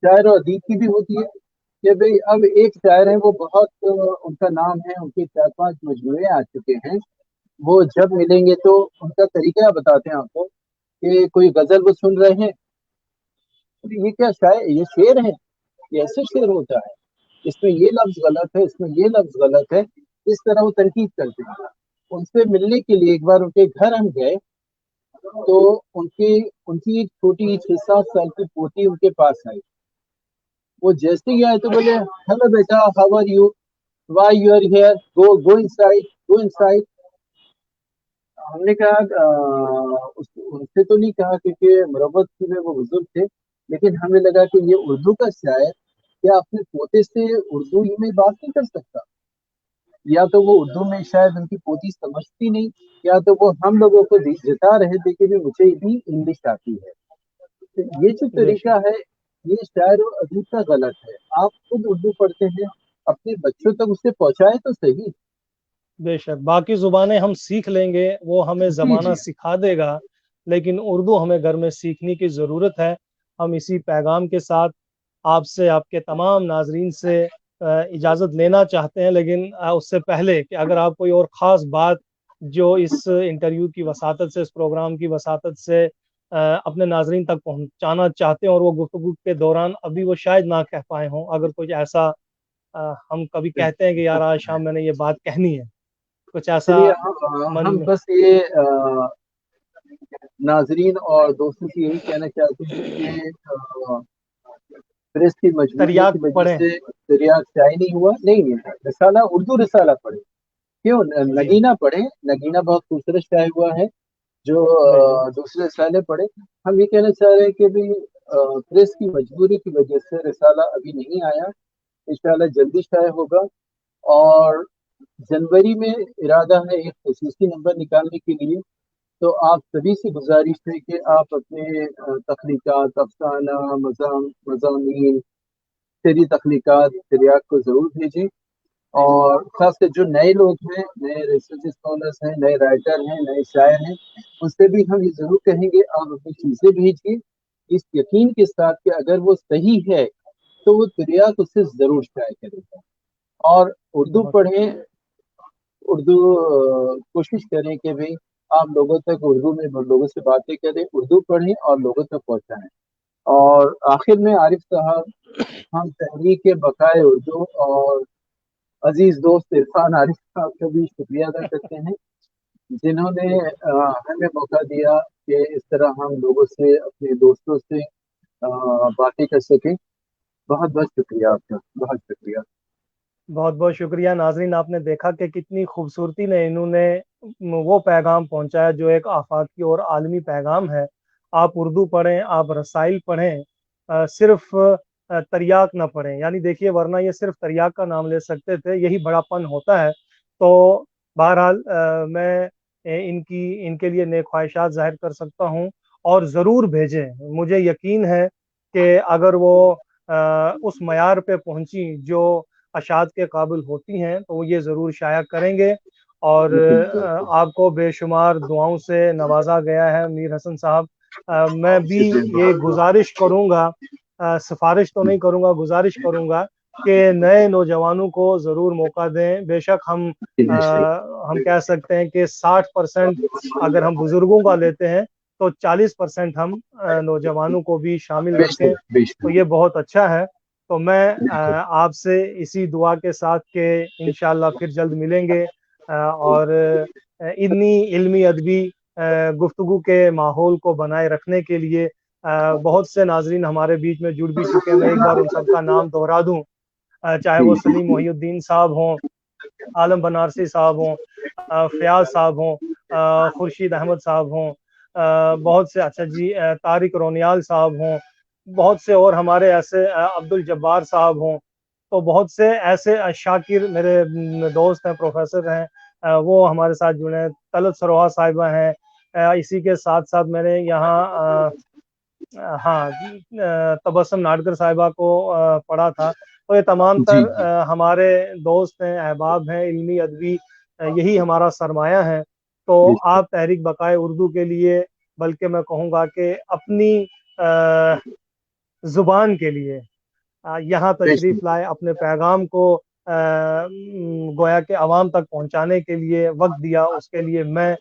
شاعر و ادیب کی بھی ہوتی ہے کہ بھئی اب ایک شاعر ہیں وہ بہت ان کا نام ہے، ان کے 4-5 مجموعے آ چکے ہیں. وہ جب ملیں گے تو ان کا طریقہ بتاتے ہیں آپ کو کہ کوئی غزل وہ سن رہے ہیں، یہ کیا شاعر، یہ شعر ہے، یہ ایسے شعر ہوتا ہے، اس میں یہ لفظ غلط ہے، اس میں یہ لفظ غلط ہے. اس طرح وہ تنقید کرتے ہیں. ان سے ملنے کے لیے ایک بار ان کے گھر ہم گئے تو ان کی ایک چھوٹی 6-7 سال کی پوتی ان کے پاس آئی. وہ جیسے ہی آئے تو بولے ہیلو بیٹا، how are you, why you are here, go inside, go inside. ہم نے کہا ان سے تو نہیں کہا کیونکہ مربت میں وہ بزرگ تھے، لیکن ہمیں لگا کہ یہ اردو کا شاعر کیا اپنے پوتے سے اردو ہی میں بات نہیں کر سکتا؟ یا تو وہ اردو میں شاید ان کی پوتی سمجھتی نہیں، یا تو وہ ہم لوگوں کو جتا رہے تھے کہ مجھے بھی انگلش آتی ہے. تو یہ جو بے طریقہ شک ہے یہ شاعر و ادیب کا غلط ہے. آپ خود اردو پڑھتے ہیں، اپنے بچوں تک اسے پہنچائے تو صحیح. بے شک باقی زبانیں ہم سیکھ لیں گے، وہ ہمیں جی زمانہ جی سکھا دے گا، لیکن اردو ہمیں گھر میں سیکھنے کی ضرورت ہے. ہم اسی پیغام کے ساتھ آپ سے، آپ کے تمام ناظرین سے اجازت لینا چاہتے ہیں. لیکن اس سے پہلے کہ اگر آپ کوئی اور خاص بات جو اس انٹرویو کی وساطت سے، اس پروگرام کی وساطت سے اپنے ناظرین تک پہنچانا چاہتے ہیں اور وہ گفتگو کے دوران ابھی وہ شاید نہ کہہ پائے ہوں، اگر کچھ ایسا ہم کبھی کہتے ہیں کہ یار آج شام میں نے یہ بات کہنی ہے، کچھ ایسا چلیے ہم من میں. بس یہ ناظرین اور دوستوں سے یہی کہنا چاہتے ہیں کہ پریس کی مجبوریوں تریاک کی وجہ پڑھیں. سے دریا شائع نہیں ہوا. نہیں ہے رسالہ، اردو رسالہ پڑھے. کیوں جی نگینہ پڑھے؟ نگینہ بہت خوبصورت شائع ہوا ہے جو بے شک دوسرے رسالے پڑھے. ہم یہ کہنا چاہ رہے ہیں کہ بھی پریس کی مجبوری کی وجہ سے رسالہ ابھی نہیں آیا، انشاءاللہ جلدی شائع ہوگا. اور جنوری میں ارادہ ہے ایک خصوصی نمبر نکالنے کے لیے. تو آپ سبھی سے گزارش ہے کہ آپ اپنے تخلیقات، افسانہ، مضامین، تیری تخلیقات تریاق کو ضرور بھیجیں. اور خاص کر جو نئے لوگ ہیں، نئے ریسرچ اسکالرس ہیں، نئے رائٹر ہیں، نئے شاعر ہیں، ان سے بھی ہم یہ ضرور کہیں گے آپ اپنی چیزیں بھیجیے اس یقین کے ساتھ کہ اگر وہ صحیح ہے تو وہ تریاق اسے ضرور شائع کرے گا. اور اردو بہت پڑھیں، اردو کوشش کریں کہ بھئی آپ لوگوں تک اردو میں لوگوں سے باتیں کریں، اردو پڑھیں اور لوگوں تک پہنچائیں. اور آخر میں عارف صاحب، ہم تحریک بقائے اردو اور عزیز دوست عرفان عارف صاحب کا بھی شکریہ ادا کرتے ہیں جنہوں نے ہمیں موقع دیا کہ اس طرح ہم لوگوں سے، اپنے دوستوں سے باتیں کر سکیں. بہت بہت شکریہ آپ کا، بہت شکریہ. بہت بہت شکریہ. ناظرین آپ نے دیکھا کہ کتنی خوبصورتی نے انہوں نے وہ پیغام پہنچایا جو ایک آفاقی اور عالمی پیغام ہے. آپ اردو پڑھیں، آپ رسائل پڑھیں، صرف تریاق نہ پڑھیں. یعنی دیکھیے ورنہ یہ صرف تریاق کا نام لے سکتے تھے، یہی بڑا پن ہوتا ہے. تو بہرحال میں ان کے لیے نیک خواہشات ظاہر کر سکتا ہوں اور ضرور بھیجیں. مجھے یقین ہے کہ اگر وہ اس معیار پہ پہنچی جو اشاعت کے قابل ہوتی ہیں تو وہ یہ ضرور شائع کریں گے، اور آپ کو بے شمار دعاؤں سے نوازا گیا ہے میر حسن صاحب۔ میں بھی یہ گزارش کروں گا، سفارش تو نہیں کروں گا، گزارش کروں گا کہ نئے نوجوانوں کو ضرور موقع دیں۔ بے شک ہم کہہ سکتے ہیں کہ 60% اگر ہم بزرگوں کا لیتے ہیں تو 40% ہم نوجوانوں کو بھی شامل رکھیں تو یہ بہت اچھا ہے۔ تو میں آپ سے اسی دعا کے ساتھ کہ انشاءاللہ پھر جلد ملیں گے، اور اتنی علمی ادبی گفتگو کے ماحول کو بنائے رکھنے کے لیے بہت سے ناظرین ہمارے بیچ میں جڑ بھی چکے ہیں۔ میں ایک بار ان سب کا نام دہرا دوں، چاہے وہ سلیم محی الدین صاحب ہوں، عالم بنارسی صاحب ہوں، فیاض صاحب ہوں، خورشید احمد صاحب ہوں، بہت سے، اچھا جی، طارق رونیال صاحب ہوں، بہت سے اور ہمارے ایسے عبد الجبار صاحب ہوں، تو بہت سے ایسے شاکر میرے دوست ہیں، پروفیسر ہیں، وہ ہمارے ساتھ جڑے ہیں۔ طلعت سروہا صاحبہ ہیں، اسی کے ساتھ ساتھ میں نے یہاں ہاں تبسم ناڈکر صاحبہ کو پڑھا تھا۔ تو یہ تمام تر ہمارے دوست ہیں، احباب ہیں، علمی ادبی، یہی ہمارا سرمایہ ہے۔ تو آپ تحریک بقائے اردو کے لیے، بلکہ میں کہوں گا کہ اپنی زبان کے لیے یہاں تشریف لائے، اپنے پیغام کو گویا کہ عوام تک پہنچانے کے لیے وقت دیا، اس کے لیے میں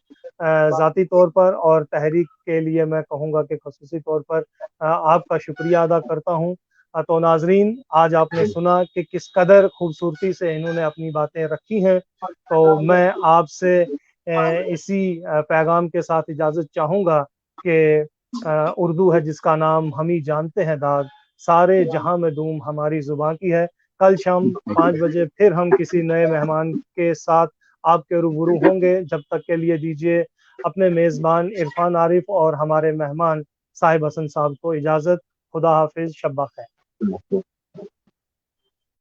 ذاتی طور پر اور تحریک کے لیے میں کہوں گا کہ خصوصی طور پر آپ کا شکریہ ادا کرتا ہوں۔ تو ناظرین، آج آپ نے سنا کہ کس قدر خوبصورتی سے انہوں نے اپنی باتیں رکھی ہیں، تو میں آپ سے اسی پیغام کے ساتھ اجازت چاہوں گا کہ اردو ہے جس کا نام ہم ہی جانتے ہیں داغ، سارے جہاں میں دوم ہماری زباں کی ہے۔ کل شام 5 بجے پھر ہم کسی نئے مہمان کے ساتھ آپ کے روبرو ہوں گے۔ جب تک کے لیے دیجیے اپنے میزبان عرفان عارف اور ہمارے مہمان صاحب حسن صاحب کو اجازت۔ خدا حافظ، شب بخیر۔